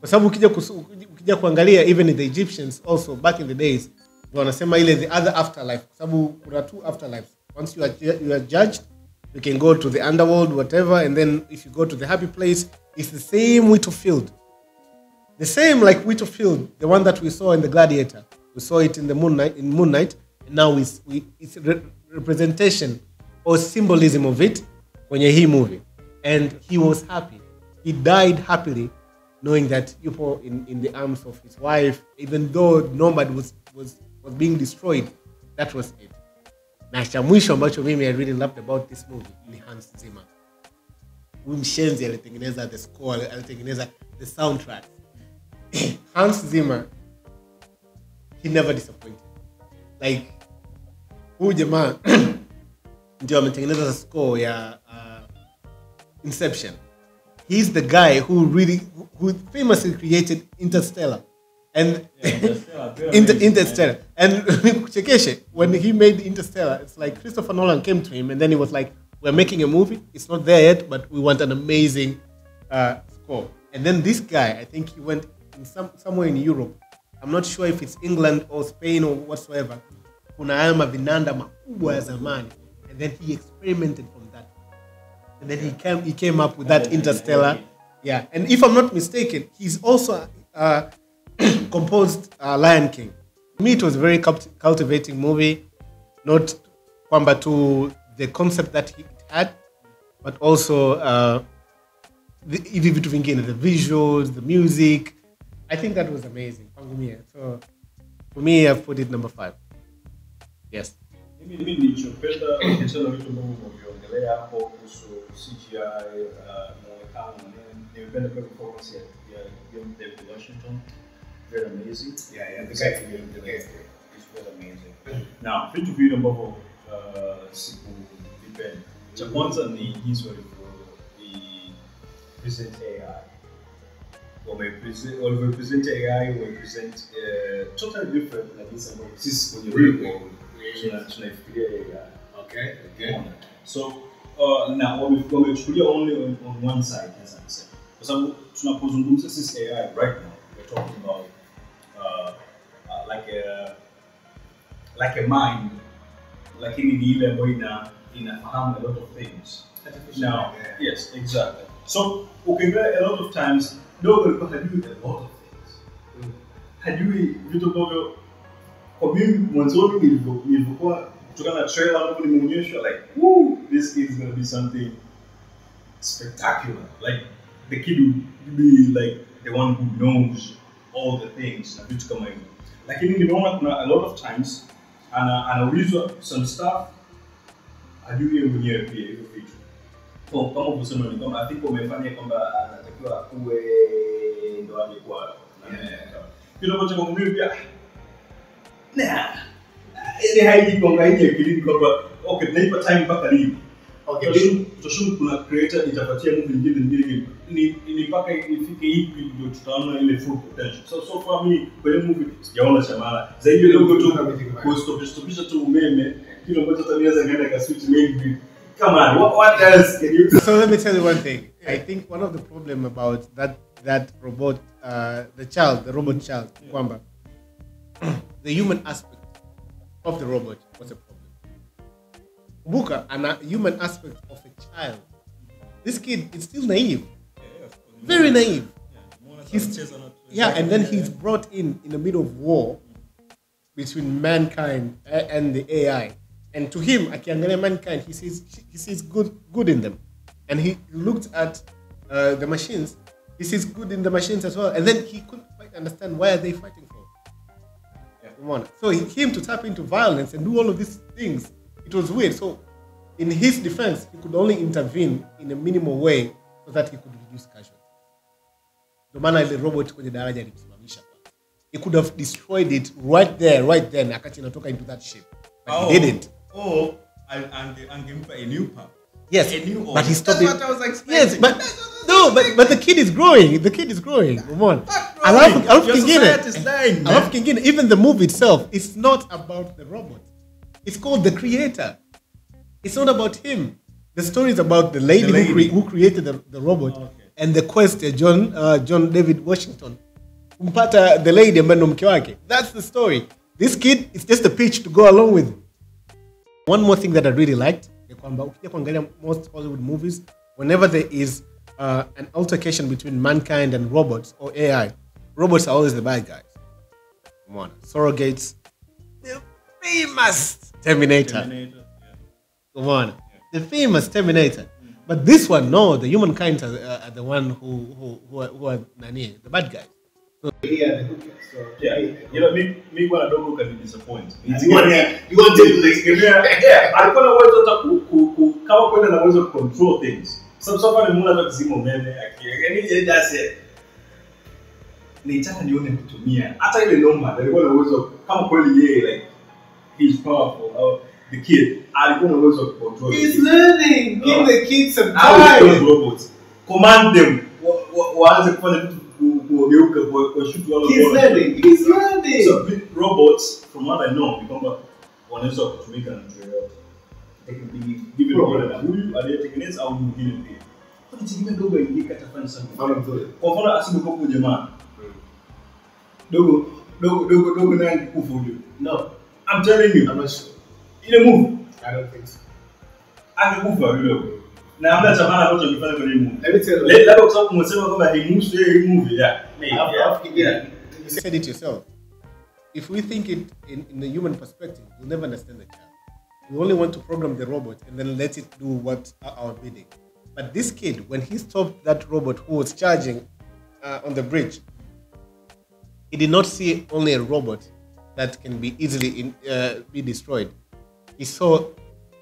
sababu ukija kuangalia even the Egyptians also back in the days wanasema ile the other afterlife. Kwa sababu kuna two afterlives. Once you are judged, you can go to the underworld, whatever, and then if you go to the happy place, it's the same wheat field. The same like wheat field, the one that we saw in the Gladiator. We saw it in the Moon Knight, and now it's a representation or symbolism of it kwenye hii movie. And he was happy. He died happily, knowing that yupo in the arms of his wife, even though Nomad was being destroyed. That was it. Na cha mwisho ambacho mimi I really loved about this movie ni Hans Zimmer. Huyu mshenzi alitengeneza the score, alitengeneza the soundtrack. Hans Zimmer, he never disappointed. Like, huyu jamaa ndio ametengeneza the score ya Inception. He's the guy who famously created Interstellar. And Interstellar. And when he made Interstellar, it's like Christopher Nolan came to him and then he was like, we're making a movie. It's not there yet, but we want an amazing score. And then this guy, I think he went in somewhere in Europe. I'm not sure if it's England or Spain or whatsoever. Kuna haya mavinanda makubwa ya zamani. And then he experimented from that. And then he came up with that Interstellar. Yeah. And if I'm not mistaken, he's also composed Lion King. To me, it was a very cultivating movie. Not kwamba to the concept that it had, but also the visuals, the music. I think that was amazing. So for me, I've put it number 5. Yes. Mimi nilichopenda ukiachana vitu ambavyo umeviongelea hapo kuhusu CGI muonekano na nini, nimependa pia performance ya David Washington, very amazing. The guy is very amazing. Now, vitu vile ambavyo sikuvipenda. Cha kwanza ni jinsi walivyo present AI. Walipresent AI, walipresent totally different na jinsi ambavyo sisi kwenye real world tunaifikiria AI. Okay. So now wamechukulia only on one side, as I said. Kwa sababu tunapozungumza sisi AI right now, we're talking about like a mind, lakini ni ile ambayo inafahamu a lot of things. Now, yes, exactly. So ukiangalia a lot of times dogo alikuwa hajui a lot of things. Hajui vitu ambavyo kwa mimi mwanzoni nilivyokuwa kutokana na trailer ambapo nimeonyeshwa like, woo, this is going to be something spectacular. Like the kid would be like the one who knows all the things na vitu kama hivyo. Lakini nimeona kuna a lot of times anaulizwa some stuff ajue yeye mwenyewe pia hiyo vitu. Kwa kama unasema ni kama I think umefanya kwamba anatakiwa kuwe ndo amekuwa kile ambacho kwa mimi pia ile haijikonga hije kilini kwamba okay tunaipa time mpaka lini. Okay, tutashuku kuna creator itapatia movie nyingine ni mpaka ifike ipi ndio tutaona ile full potential. So for me kwenye movie sijaona cha maana zaidi logo tu kustopisha tu umeme kile ambacho taniweza ngenda ka switch maybe. Come on, what else can you do? So let me tell you one thing. I think one of the problem about that robot, the robot child, kwamba the human aspect of the robot was a problem. Buka, and a human aspect of a child. This kid is still naive. Very naive. And then he's brought in the middle of war between mankind and the AI. And to him, akiangalia mankind, he sees good in them. And he looked at the machines, he sees good in the machines as well. And then he couldn't quite understand why are they fighting for. So he came to tap into violence and do all of these things. It was weird. So in his defense, he could only intervene in a minimal way so that he could reduce casualties. The man ile robot kwenye daraja alimsimamisha. He could have destroyed it right there, na akati inatoka into that ship. But he didn't. Angempa a new part. Yes, but he stopped it. That's what I was expecting. Yes, but the kid is growing. Come on. I love Kingine. Even the movie itself, it's not about the robot. It's called The Creator. It's not about him. The story is about the lady. Who created the robot and the quest John David Washington. Kumpata the lady ambaye ndo mke wake. That's the story. This kid is just a pitch to go along with. One more thing that I really liked, ukija kuangalia most Hollywood movies, whenever there is an altercation between mankind and robots or AI, robots are always the bad guys. Come on, surrogates, the famous Terminator. Come on, the famous Terminator. But this one, no, the humankind are the one who are nani, the bad guys. So, you know, me when I don't look at me disappoint. You want I kuna uwezo hata kama kwenda na uwezo control things. So far ni mwana kuzima umeme yani that's it. Nitaka nione kutumia hata ile normal alikuwa na uwezo kama kweli yeye like he's powerful or the kid alikuwa na uwezo control. He's learning. Give the kids some time. Robots. Command them. Waanze kufanya vitu kugeuka kwa shoot wala. He's learning. So robots from what I know kwamba wanaweza kutumika na mtu yoyote. Give it over na huyu aliyetengeneza au mwingine pia. Kwa nini dogo ingika atafanya something? Kwa mfano asipokuwa kwa jamaa. Dogo naye kufa huyo. No. I'm telling you. I'm not sure. Ile move. I don't think so. Angekufa yule. Na hamna chamana ambacho angefanya kwenye movie. Let me tell you. Labda kwa sababu umesema kama he moves the movie. Yeah. You said it yourself. If we think it in the human perspective, we'll never understand the child. We only want to program the robot and then let it do what our bidding. But this kid, when he stopped that robot who was charging on the bridge, he did not see only a robot that can be easily be destroyed. He saw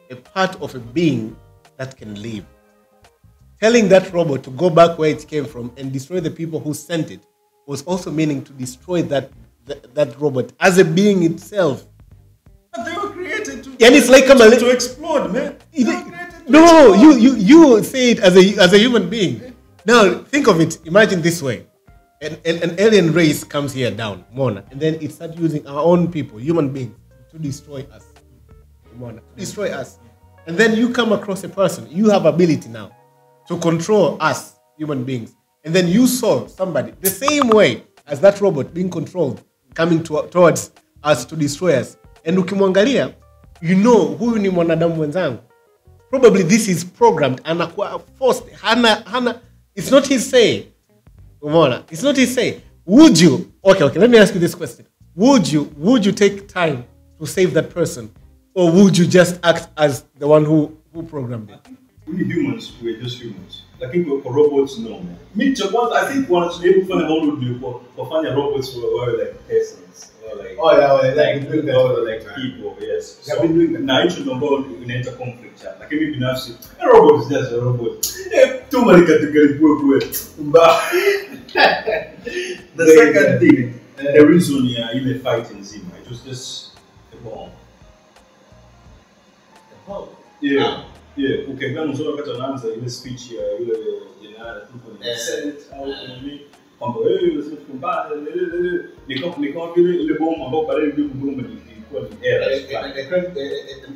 a part of a being that can live. Telling that robot to go back where it came from and destroy the people who sent it was also meaning to destroy that robot as a being itself. But they were created to. And it's like to explode, man. No, you say it as a human being. Now think of it. Imagine this way: an alien race comes here down, Mona, and then it starts using our own people, human beings, to destroy us, Mona, to destroy us. And then you come across a person. You have ability now to control us, human beings. And then you saw somebody the same way as that robot being controlled, coming towards us to destroy us. And ukimwangalia, you know huyu ni mwanadamu mwenzangu. Probably this is programmed, anakuwa forced. It's not his say. Umeona? It's not his say. Would you? Okay. Let me ask you this question. Would you take time to save that person, or would you just act as the one who programmed it? We humans, we're just humans. Lakini kwa robots no man. I think wanajaribu kufanya Hollywood ni kufanya robots were like persons. people, yes. They have been doing that. Na hicho ndio ambao inaita conflict chat. Lakini mimi binafsi, a robot is just a robot. Too many categories The second thing, the reason ile fight nzima, it was just a bomb. Yeah. Yeah, ukiangalia mzuri wakati anaanza ile speech ya yule jenerali tuko kwenye Senate au kwenye kwamba wewe unasema tukumbana ni kama vile ile bomb ambayo baadaye ndio bomb ilikuwa ni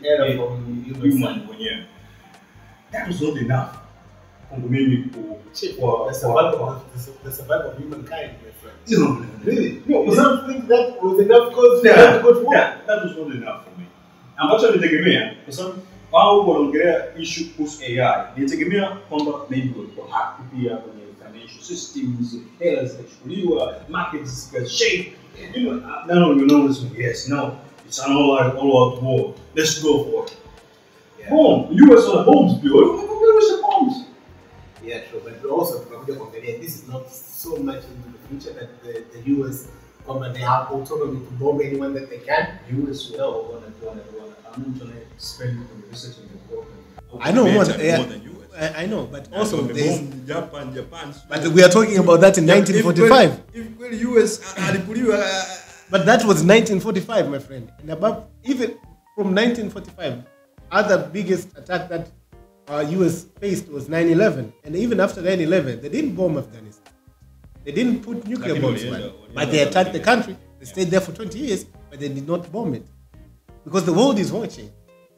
error from human mwenyewe. That was not enough. Kwangu mimi the survival of humankind, my friend. No, really? No, you don't think that was enough because that was not enough for me. Ambacho nitegemea kwa sababu au wanaongelea issue kuhusu AI. Nitegemea kwamba maybe walikuwa happy pia kwenye financial systems, hela zikachukuliwa, markets zikashake. Yes, no, it's an all-out war. Let's go for it. Yeah. Boom, US are bombs, bro. Bombs. Yeah, true. But also, this is not so much into the future that the US, they have autonomy to bomb anyone that they can. US will I'm not going to spend on research and development. I know more than US. I know, but also there's Japan. But we are talking about that in 1945. If US But that was 1945, my friend. And above, even from 1945, other biggest attack that US faced was 9/11. And even after 9/11, they didn't bomb Afghanistan. They didn't put nuclear bombs, but they attacked the country. They stayed there for 20 years, but they did not bomb it. Because the world is watching.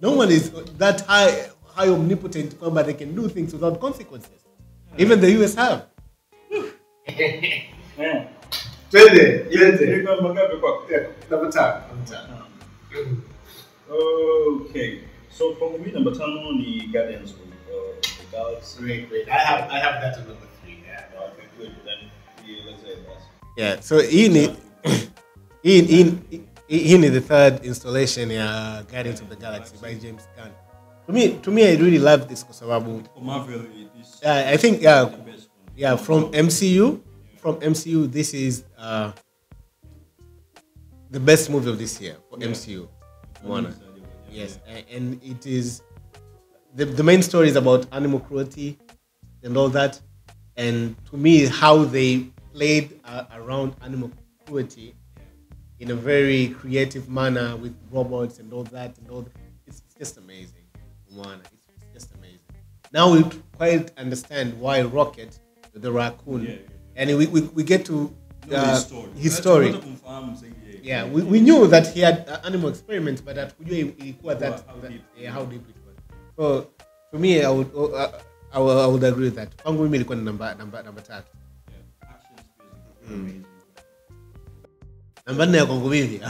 No one is that high omnipotent, but they can do things without consequences. Even the US have. Okay. So for me, number 10 the Guardians of the Galaxy. Great. I have that on number 3. Yeah. Okay, good. Then let's say that. Yeah. So in the third installation, Guardians of the Galaxy by James Gunn. To me, I really love this because Marvel is I think the best one. from MCU. From MCU, this is the best movie of this year for MCU. Yes, and it is the main story is about animal cruelty and all that, and to me, how they played around animal cruelty in a very creative manner with robots and all that it's just amazing. It's just amazing. Now we quite understand why Rocket, the raccoon, and we get to his story. Yeah, we knew that he had animal experiments, but hatukujua ilikuwa how deep it was. So for me, I would agree with that. Kwangu mimi ilikuwa number 3. Number 4 kwangu mimi.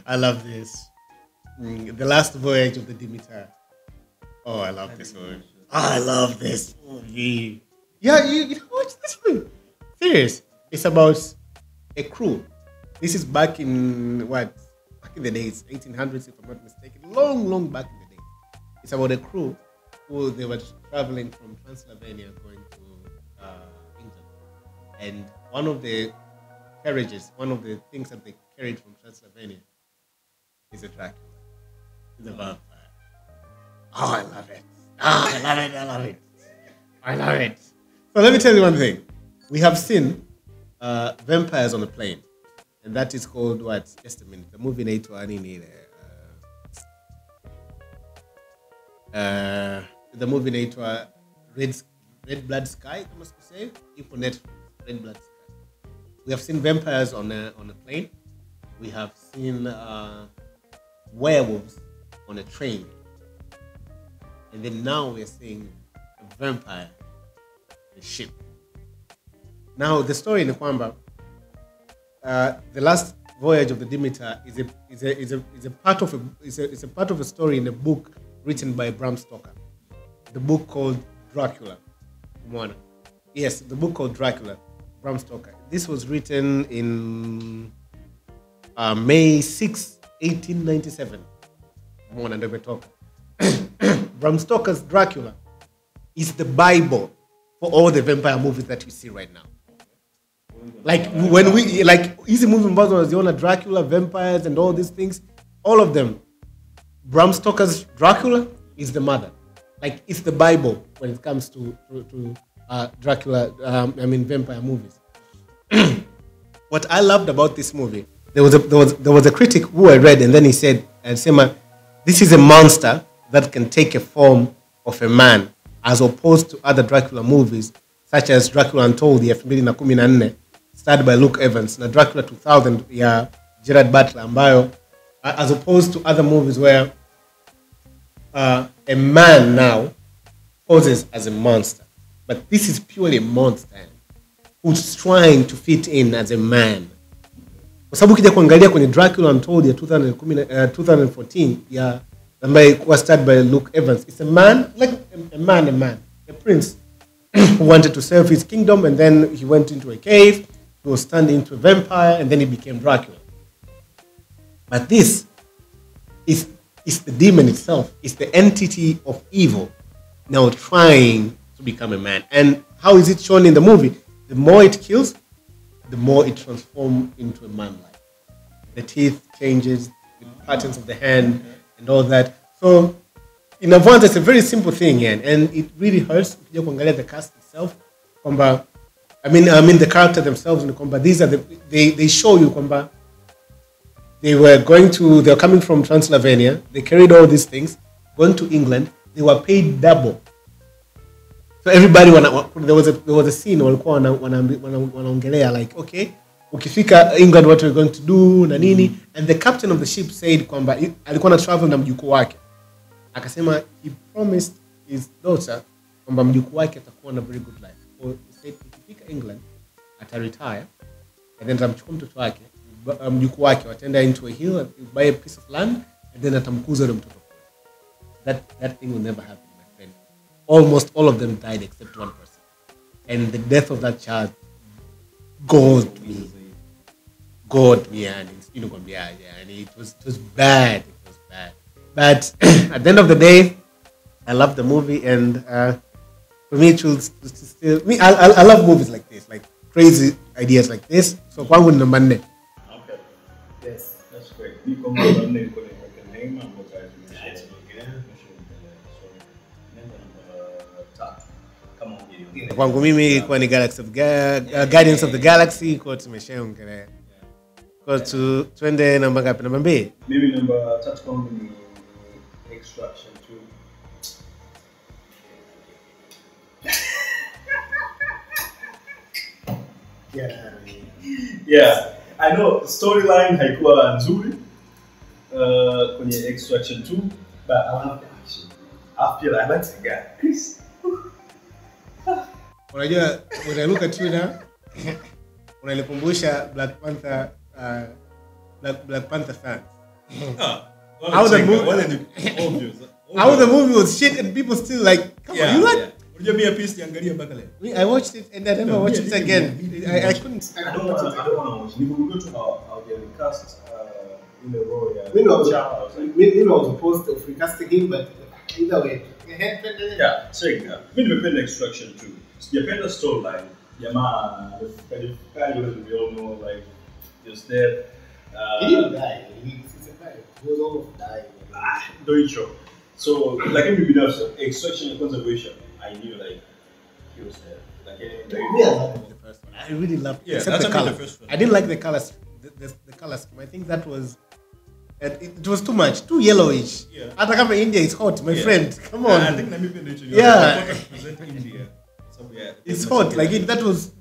I love this. The Last Voyage of the Demeter. Oh, I love this one. I love this movie. Yeah, you watch this movie. Serious. It's about a crew. This is back in the days, 1800s, if I'm not mistaken. Long back in the days. It's about a crew who they were traveling from Transylvania going to England. And one of the carriages, one of the things that they carried from Transylvania is a Dracula. It's a vampire. Oh, I love it. I love it. So let me tell you one thing. We have seen vampires on a plane, and that is called what? Just a minute. The movie naitwa nini? The movie naitwa Red Blood Sky. I must say, ipo Netflix. Red Blood Sky. We have seen vampires on a plane. We have seen werewolves on a train, and then now we're seeing a vampire on a ship. Now the story in Kwamba, the Last Voyage of the Demeter is a part of a story in a book written by Bram Stoker. The book called Dracula. Yes, the book called Dracula, Bram Stoker. This was written in May 6, 1897. Bram Stoker's Dracula is the Bible for all the vampire movies that you see right now. Like when we like easy movie ambazo unaziona Dracula, vampires and all these things, all of them, Bram Stoker's Dracula is the mother. Like it's the Bible when it comes to Dracula. Vampire movies. What I loved about this movie, there was a critic who I read, and then he said, "Sema, this is a monster that can take a form of a man, as opposed to other Dracula movies, such as Dracula Untold, ya 2014, starred by Luke Evans, na Dracula 2000, ya Gerard Butler, ambayo, as opposed to other movies where a man now poses as a monster, but this is purely a monster who's trying to fit in as a man." Kwa sababu ukija kuangalia kwenye Dracula Untold ya 2014 ya ambaye was starred by Luke Evans, it's a man, like a prince who wanted to serve his kingdom, and then he went into a cave, he was turned into a vampire, and then he became Dracula. But this is the demon itself, it's the entity of evil now trying to become a man. And how is it shown in the movie? The more it kills, the more it transforms into a man-like. The teeth changes, the patterns of the hand, and all that. So, in advance, it's a very simple thing, and it really hurts. If you kuangalia the cast itself, the character themselves, these are they show you they were coming from Transylvania. They carried all these things, going to England. They were paid double. So everybody, there was a scene walikuwa wanaongelea like, okay, ukifika England, what are we going to do na nini? And the captain of the ship said kwamba alikuwa na travel na mjukuu wake. Akasema he promised his daughter kwamba mjukuu wake atakuwa na very good life. So he said ukifika England ataretire, and then atamchukua mtoto wake, mjukuu wake, wataenda into a hill and buy a piece of land, and then atamkuza yule mtoto. That thing will never happen. Almost all of them died except one person. And the death of that child gored me. And it was bad. It was bad. But at the end of the day, I love the movie, and for me, it was still me. I love movies like this, like crazy ideas like this. So kwangu ni namba 4. Okay. Yes, that's great. Niko namba 4 kwenye name ambayo kwangu mimi ilikuwa ni Guardians of the Galaxy, kwa tumeshaongelea. Kwa tuende namba ngapi? Namba 2. Mimi namba 3 kwangu ni Extraction 2. Yeah, I know storyline haikuwa nzuri kwenye Extraction 2, but I love the action. I feel like that's a guy. Chris. Unajua, when I look at you now, unanikumbusha Black Panther fans. How the movie was shit and people still like, come on, you like? I watched it and I never watched it again. I couldn't. I don't want to watch. You go to how they recast in the role. Maybe I was opposed to recasting him, but either way. Yeah, check that. Mimi nimependa Extraction 2. Sijapenda storyline. Jamaa we all know, like, he was dead. He didn't die. He was almost dying. Ndio hicho. So, like, mimi binafsi Extraction and Conservation, I knew like he was dead. Like, the first one. I really loved it. Yeah, Except that's the color. the first one. I didn't like the colors. The color scheme. I think that was it was too much, too yellowish. Yeah. Hata kama India is hot, my friend. Come on. I think Namibia nature. Yeah. Present India. So yeah. It's hot. Like it was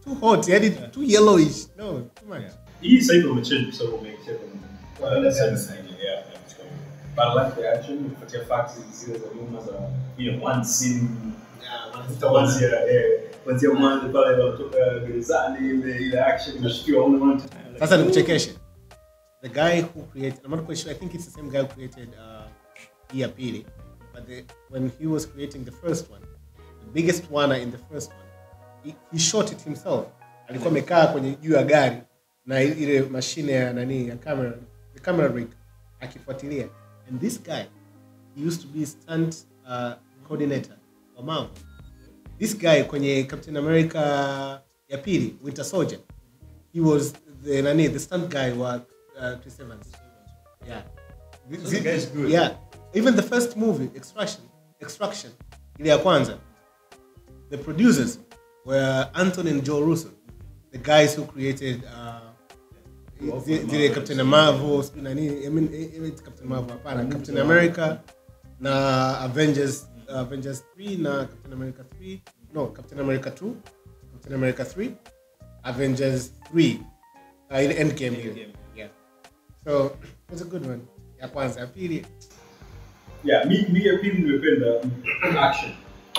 too hot. He had it too yellowish. No, too much. Hii sasa hivi umechange so make sure yeah. But I like the action. Kupatia facts zile za nyuma za one scene. Kuanzia mwanzo pale wanatoka gerezani, ile action inashikiwa on one. Sasa nikuchekeshe. The guy who created, I'm not quite sure, I think it's the same guy who created Pili, but when he was creating the first one, the biggest one in the first one, he shot it himself. Alikuwa amekaa kwenye juu ya gari na ile mashine ya nani ya camera, the camera rig, akifuatilia. And this guy, he used to be stunt coordinator for Marvel. This guy kwenye Captain America ya pili, Winter Soldier. He was the stunt guy wa Chris Evans. Yeah. So the guy is good. Yeah. Even the first movie, Extraction, ile ya kwanza. The producers were Anton and Joe Russo, the guys who created Captain Marvel, it's Captain Marvel, Captain America, na Avengers 3, na Captain America 3, no, Captain America 2, Captain America 3, Avengers 3, in Endgame here. Yeah. So, it's a good one. Ya kwanza, ya pili. Yeah, me a pili nimependa action.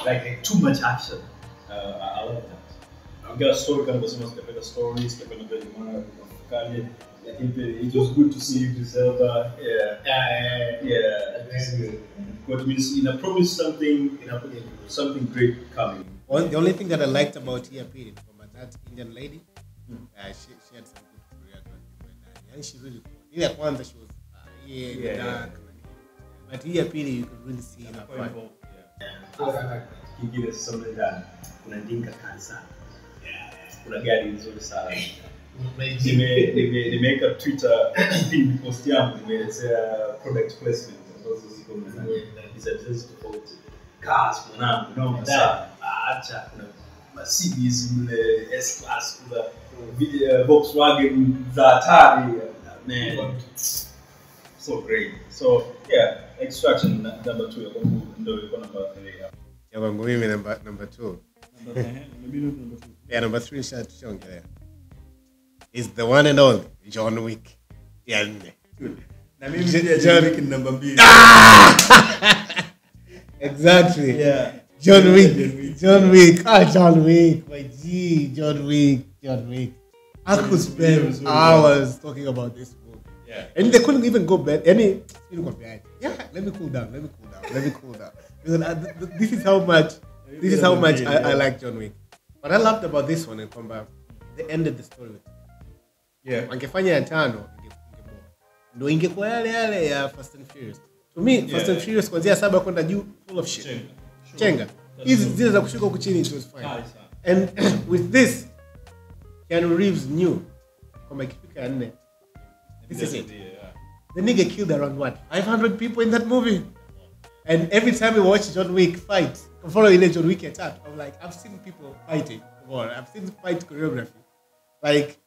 Like too much action. I love that. I got a story kama kusema sikapenda stories, sikapenda jamaa kufanya. It was good to see you Zelda. Yeah. That's good. What means promise something great coming. The only thing that I liked about here period from that Indian lady, she had some good choreography, and she really cool. Ile kwanza she was dark, but here period you could really see her part. Kingine something ndani kuna ndinga kali sana. Kuna gari nzuri sana. Nimeweka Twitter pin post yangu nimeelezea product placement ambazo ziko ndani. Zilizotoka. Cars mwanangu naomba sana. Acha kuna Mercedes mle S-Class kuna Volkswagen za hatari. Man. So great. So yeah, Extraction number 2 ya kwangu ndio ilikuwa number 3 hapo. Ya kwangu mimi number 2. Yeah, number 3 nishaongelea. Is the one and only John Wick. Yeah. Na mimi pia John Wick ni number 2. Exactly. Yeah. John Wick. John Wick. My G. John Wick. I could spend hours talking about this movie. Yeah. And they couldn't even go bad. Yeah, let me cool down. Because this is how much I like John Wick. What I loved about this one in combat, they ended the story with. Yeah. Wangefanya ya 5 ndio ingekuwa yale ya Fast and Furious. To me, Fast and Furious kuanzia 7 kwenda juu full of shit. Chenga. Hizi zile za kushuka huko chini it was fine. And with this, Keanu Reeves knew kwamba ikifika ya 4 this is it. The nigga killed around 500 people in that movie. And every time we watch John Wick fight, follow ile John Wick attack, I'm like, I've seen people fighting before. I've seen fight choreography. Like,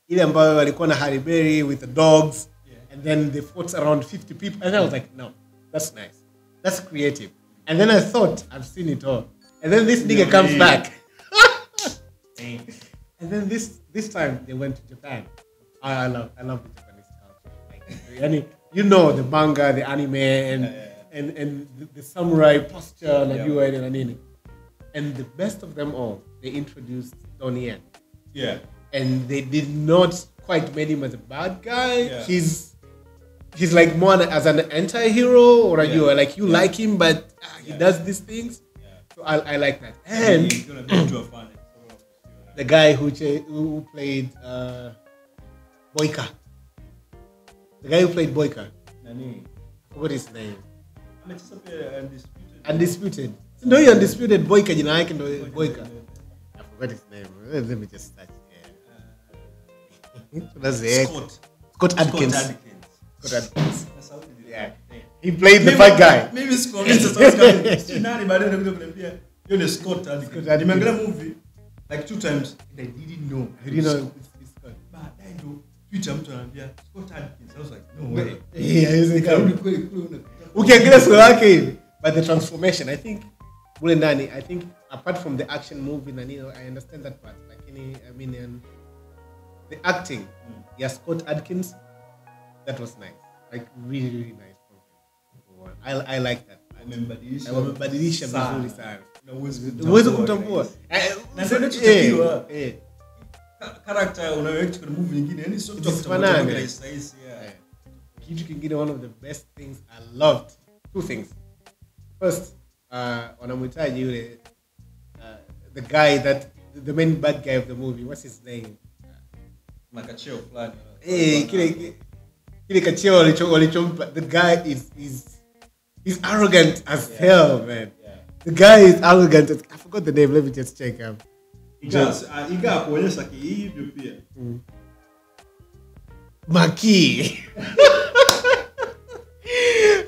ile ambayo walikuwa na Halle Berry with the dogs, and then they fought around 50 people. And I was like, no, that's nice. That's creative. And then I thought, I've seen it all. And then this nigga comes back. And then this time, they went to Japan. I love the Japanese culture. Like, you know the manga, the anime, and the samurai posture, and the best of them all, they introduced Donnie Yen. Yeah. And they did not quite make him as a bad guy. Yeah. He's like more as an anti-hero, or you like him, but he does these things. Yeah. So I like that. And he's gonna be to a fan. The guy who played Boyka. The guy who played Boyka. Nani? What is his name? Undisputed. Undisputed. No, you Undisputed Boyka. Jina yake ndo Boyka. I forgot his name. Let me just start. Scott Adkins. Yeah. He played the bad guy. Maybe Scott Adkins. Nani baadaye anakuja kuniambia hiyo ni Scott Adkins. Nimeangalia movie like 2 times and I didn't know. It's Scott. Baadaye ndo Twitter mtu ananiambia Scott Adkins. I was like, no way. Yeah, Nikarudi kweli kule ukiangalia sura yake hivi. But the transformation, I think mule ndani, I think apart from the action movie I understand that part. Lakini the acting, Scott Adkins, that was nice. Like really, really nice. I like that. Amebadilisha vizuri sana. Uwezo kutambua. Na ndio tunachotakiwa. Character unaweka kwenye movie nyingine, yani sio kutambua rahisi. Kitu kingine, one of the best things I loved, 2 things. First, wanamhitaji yule the guy the main bad guy of the movie. What's his name? Makacheo fulani. Kile kacheo walichompa. The guy is arrogant as hell, man. Yeah. The guy is arrogant. I forgot the name. Let me just check him. Iga kuonyesha hivyo pia. Marquee.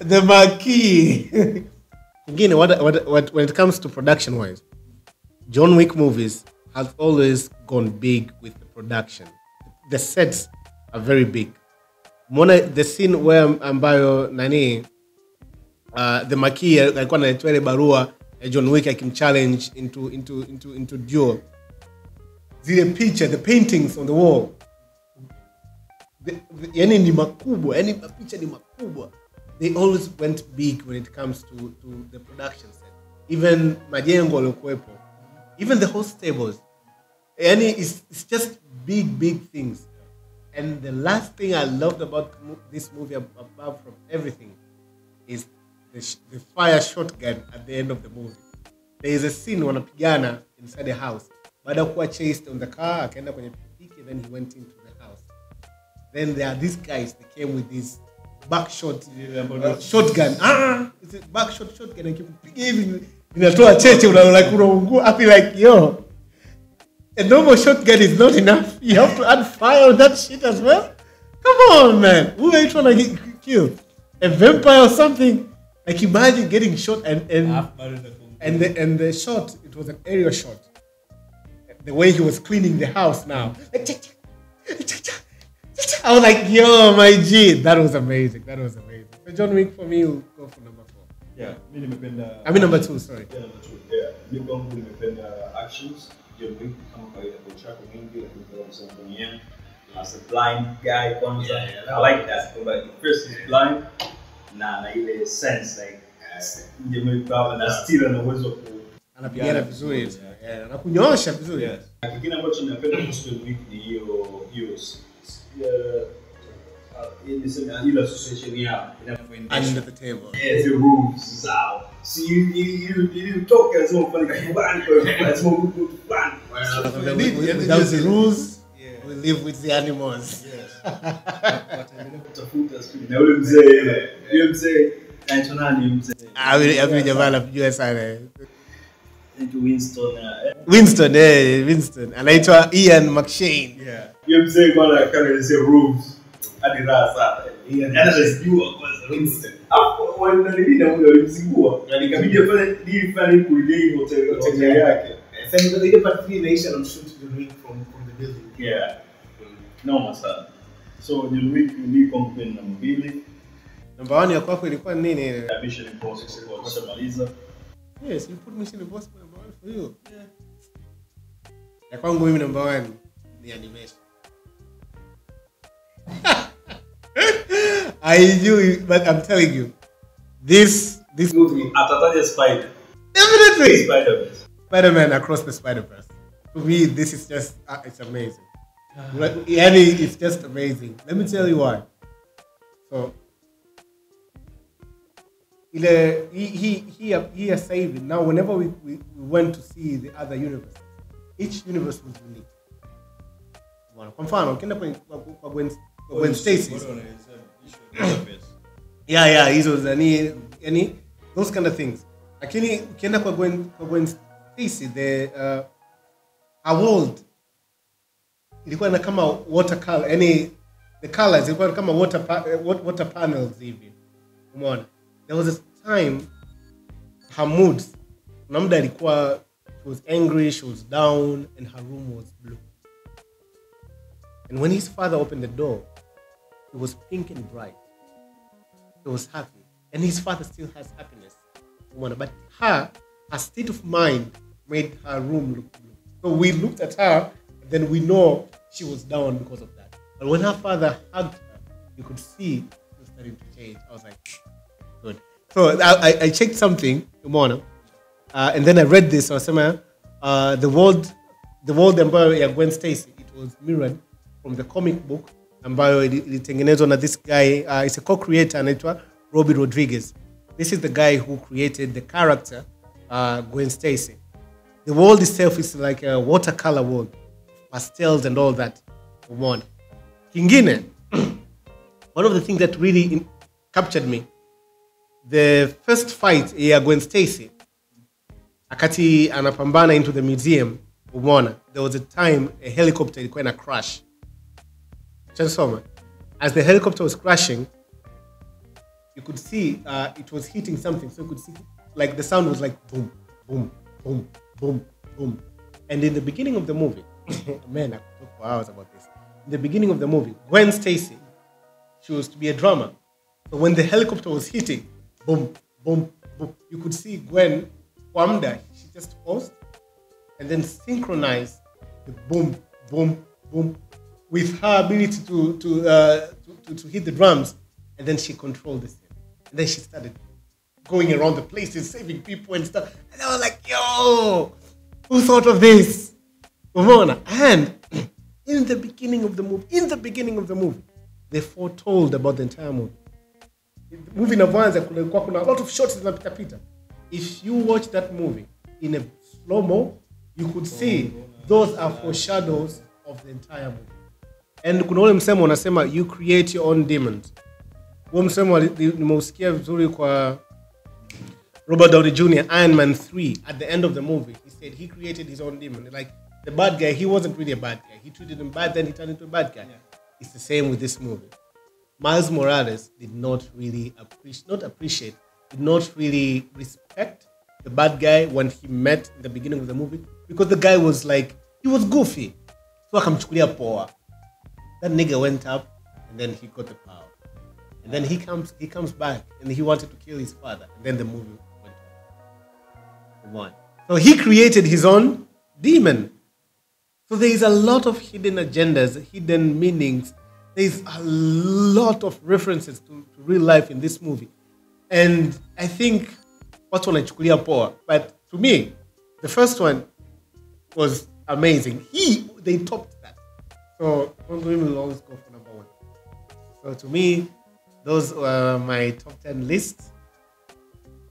The marquee. Again, what when it comes to production wise, John Wick movies have always gone big with the production. The sets are very big. The scene where ambayo nani the marquee alikuwa anatoa ile barua John Wick akimchallenge into duel. The paintings on the wall. Yani ni makubwa, yani picha ni makubwa. They always went big when it comes to the production set. Even majengo waliokuwepo, even the host tables. Yani it's just big things. And the last thing I loved about this movie, apart from everything, is the fire shotgun at the end of the movie. There is a scene wanapigana inside the house. Baada kuwa chased on the car, akaenda kwenye pikipiki, then he went into the house. Then there are these guys that came with this backshot shotgun. It's a backshot shotgun. And keep giving inatoa cheche unaungua. I feel like, yo, a normal shotgun is not enough. You have to add fire on that shit as well. Come on, man. Who are you trying to kill? A vampire or something? Like imagine getting shot and the shot, it was an aerial shot. The way he was cleaning the house now. Like, I was like, yo, my G. That was amazing. So John Wick for me will go for number 4. Yeah, number 2, sorry. Yeah, number 2. Yeah, mimi kwangu nimependa actions. John Wick kama kawaida kwa chako mingi lakini kwa msemo Kwenye as a blind guy kwanza. I like that. But first is blind na ile sense like John Wick na still ana uwezo ku anapigana vizuri. Anakunyosha vizuri. Kingine ambacho ninapenda kuhusu John Wick ni hiyo ile association yao under the table. Yeah, the rules zao. See you talk as well for like one without the rules, we live with the animals. Tafuta speed. Na ule mzee antonani mzee. Hapo jamaa anajua sana. Winston. Anaitwa Ian McShane. Yeah. Yule mzee bwana kanaelezea rules. Hadi raha sana. Anajua kwanza Winston. Hapo wanadilina muda walimzingua. Na nikabidi afanye deal fulani kuregain hotel yake. Sasa ile part 3 inaisha na shoot the ring from the building. Yeah. No sana. So John Wick ni company number 2. Number 1 ya kwako ilikuwa nini? Mission Impossible kwa kushamaliza. Yes, you put Mission Impossible number 1 for you. Yeah. Ya kwangu mimi number 1 ni animation. I knew, but I'm telling you, this movie atataja Spider. Definitely Spider-Man Across the Spider-Verse. To me, this is just it's amazing. It's just amazing. Let me tell you why. So, he has saved it. Now, whenever we went to see the other universes, each universe was unique. Kwa mfano, ukienda kwa Gwen Stacy. Yeah, hizo yani those kind of things. Lakini ukienda kwa Gwen Stacy, her world ilikuwa na kama watercolor, yani the colors ilikuwa kama water panels hivi. Umeona? There was a time her moods, namda ilikuwa she was angry, she was down, and her room was blue. And when his father opened the door, it was pink and bright. He was happy. And his father still has happiness. But her state of mind made her room look blue. So we looked at her, and then we know she was down because of that. But when her father hugged her, you could see she was starting to change. I was like, good. So I checked something, and then I read this. I was saying, the world ambayo Gwen Stacy, it was mirrored from the comic book ambayo ilitengenezwa na this guy, is a co-creator anaitwa Robbie Rodriguez. This is the guy who created the character Gwen Stacy. The world itself is like a watercolor world, pastels and all that. Kingine, one of the things that really captured me, the first fight ya Gwen Stacy, akati anapambana into the museum, Umona, there was a time a helicopter ilikuwa ina crash. Chansoma. As the helicopter was crashing, you could see it was hitting something. So you could see, like, the sound was like boom, boom, boom, boom, boom. And in the beginning of the movie, man, I could talk for hours about this. In the beginning of the movie, Gwen Stacy, she was to be a drummer. So when the helicopter was hitting, boom, boom, boom, you could see Gwen, Wamda, she just paused and then synchronized the boom, boom, boom with her ability to hit the drums. And then she controlled the scene. And then she started going around the places, saving people and stuff. And I was like, yo, who thought of this? Umona. And in the beginning of the movie, they foretold about the entire movie. The movie inavyoanza kuna a lot of shots zinapita. If you watch that movie in a slow-mo, you could see those are foreshadows of the entire movie. And kuna ule msemo unasema you create your own demons. Huo msemo nimeusikia vizuri kwa Robert Downey Jr. Iron Man 3 at the end of the movie. He said he created his own demon. Like the bad guy, he wasn't really a bad guy. He treated him bad, then he turned into a bad guy. Yeah. It's the same with this movie. Miles Morales did not really did not really respect the bad guy when he met in the beginning of the movie because the guy was like, he was goofy. So akamchukulia poa. That nigga went up and then he got the power. And then he comes back and he wanted to kill his father. And then the movie went on. So he created his own demon. So there is a lot of hidden agendas, hidden meanings. There is a lot of references to real life in this movie. And I think watu wanachukulia poa. But to me, the first one was amazing. They topped that. So we will always go for number one. So to me, those were my top 10 lists.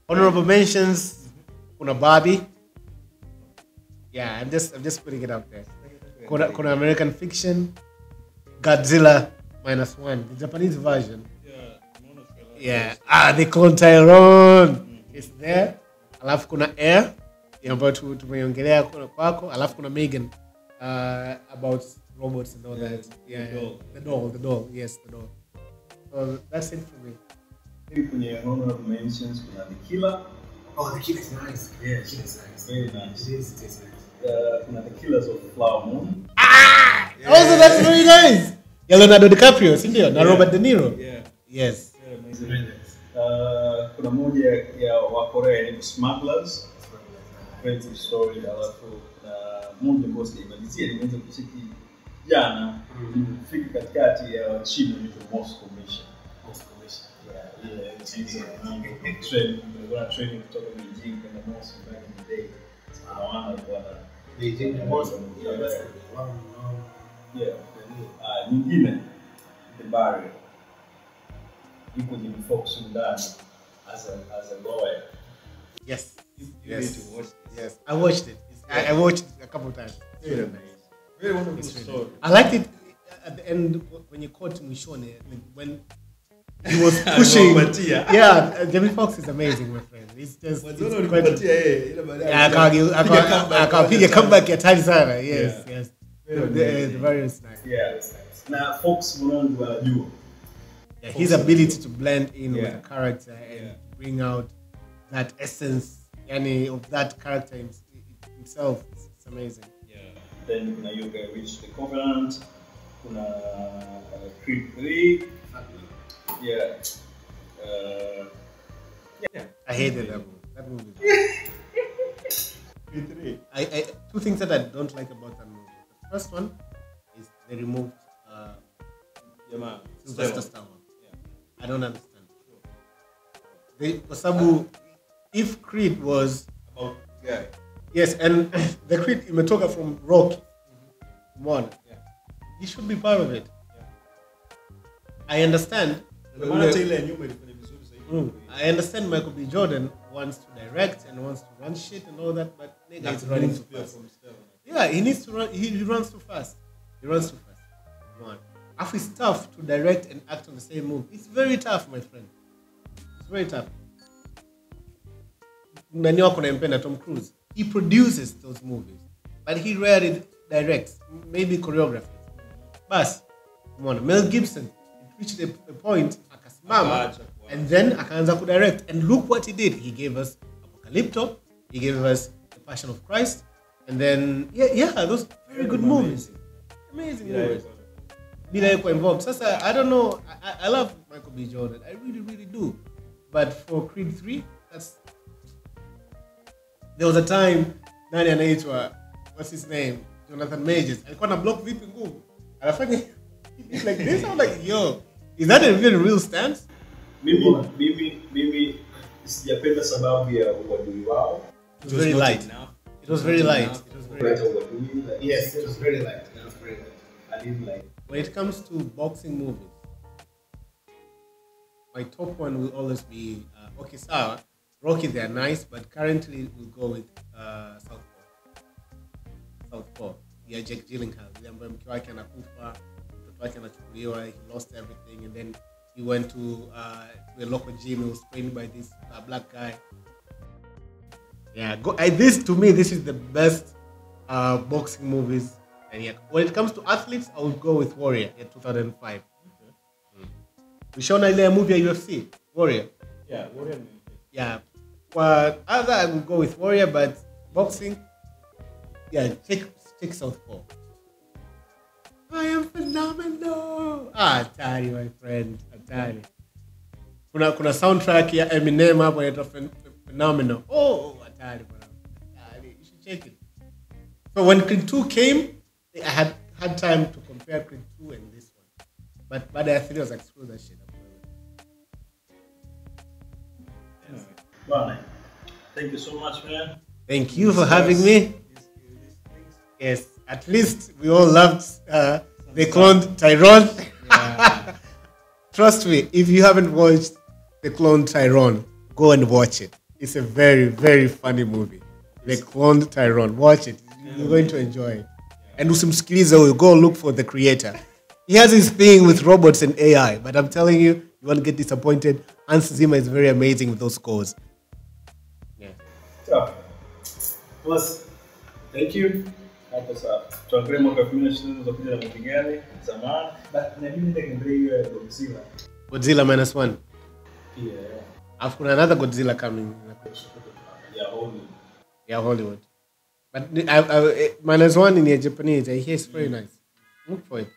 Honorable mentions, kuna Barbie. Yeah, I'm just putting it out there. Kuna American Fiction, Godzilla -1, the Japanese version. Yeah. They call Tyrone. It's there. Alafu kuna Air, ambayo tumeongelea kwako. Alafu kuna Megan, about robots and all that. Yeah, the doll. Yes, the doll. So that's it for me. Kwenye honorable mentions, kuna The Killer. Oh, The Killer is nice. Yeah, The Killer is nice. Very nice. It is nice. Kuna The Killers of Flower Moon. Yeah. Also, that's very nice. Leonardo DiCaprio, sindio? Na Robert De Niro. Yeah. Yes. Yeah, amazing. Kuna moja ya wa Korea inaitwa Smugglers. Friendship story. Alafu moja ambayo sijaimalizia nimeanza kucheki jana. Fika katikati ya China inaitwa Moscow Mission. Yeah, it's training kutoka Beijing kwenda Moscow back in the day. Beijing and Moscow. Nyingine, The Barrier. Yuko Jimmy Fox ndani as a lawyer. Yes. You need to watch this. Yes. I watched it. I watched it a couple of times. Very nice. Very wonderful story. I liked it at the end when you caught Mwishone, when he was pushing. Jamie Foxx is amazing, my friend. It's just akapiga comeback ya tani sana. Yes. The various nice. Yeah. Na Fox mwanangu anajua. His ability to blend in with the character and bring out that essence of that character himself. It's amazing. Yeah. Then kuna Yoga Reach the Covenant. Kuna Creed 3. Yeah. I hated that movie. That movie. Two things that I don't like about that movie. The first one is they removed Sylvester Stallone. I don't understand. If Creed was about guy. Yes, and the Creed imetoka from Rocky. One. Yeah. He should be part of it. Yeah. I understand. I understand Michael B. Jordan wants to direct and wants to run shit and all that, but nigga is running too fast. Yeah, he needs to run. He runs too fast. One. After it's tough to direct and act on the same movie. It's very tough, my friend. It's very tough. Nani wako nampenda Tom Cruise. He produces those movies. but he rarely directs, maybe choreography. But come on, Mel Gibson reached a point akasimama and then akaanza kudirect, and look what he did. He gave us Apocalypto, he gave us The Passion of Christ, and then those very good movies. Amazing movies. Bila yuko involved. Sasa, I don't know. I love Michael B. Jordan. I really, really do. But for Creed 3, there was a time nani anaitwa, what's his name? Jonathan Majors. Alikuwa na block vipi nguvu. Anafanya like this. I'm like, yo, is that even a real stance? Mimi sijapenda sababu ya uadui wao. It was very light. It was very light. Yes, it was very light. It was very light. I didn't like it. When it comes to boxing movies, my top one will always be Sour. Rocky, they're nice, but currently we'll go with Southpaw. Yeah, Jake Gyllenhaal. Remember, mke wake anakufa, mtoto wake anachukuliwa, he lost everything, and then he went to a local gym. He was trained by this black guy. Yeah, this is the best boxing movies. And yet, when it comes to athletes, I would go with Warrior in 2005. We shown a movie at UFC, Warrior. Yeah, Warrior. Yeah. But other, I would go with Warrior, but boxing, check Southpaw. I am phenomenal. Atari, my friend, Atari. Kuna soundtrack ya Eminem hapo inaitwa Phenomenal. Oh, Atari, you should check it. So when Creed 2 came, I had time to compare Creed 2 and this one. But baada 3 was like, screw that shit. Yes. Thank you so much, man. Thank you for having me. Yes, at least we all loved the cloned Tyrone. Yeah. Trust me, if you haven't watched the cloned Tyrone, go and watch it. It's a very, very funny movie. The cloned Tyrone. Watch it. You're going to enjoy it. And usimsikilize huyo, go look for the creator. He has his thing with robots and AI, but I'm telling you, you won't get disappointed. Hans Zimmer is very amazing with those scores. Yeah. So, plus, thank you. Hapo sasa. Tuangalie mwaka 2020 unakuja na movie gani? Zamani. But na mimi nitaangalia hiyo ya Godzilla. Godzilla -1. Yeah. I've got another Godzilla coming. Yeah, Hollywood. But -1 in Japanese, I hear it's very nice. Look for it.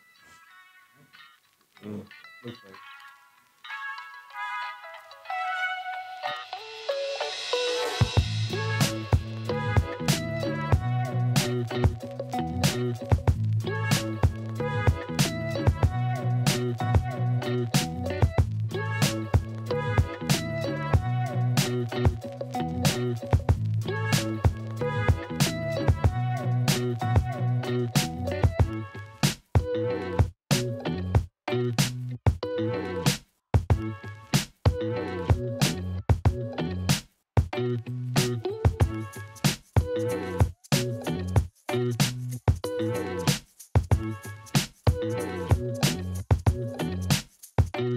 Look for it.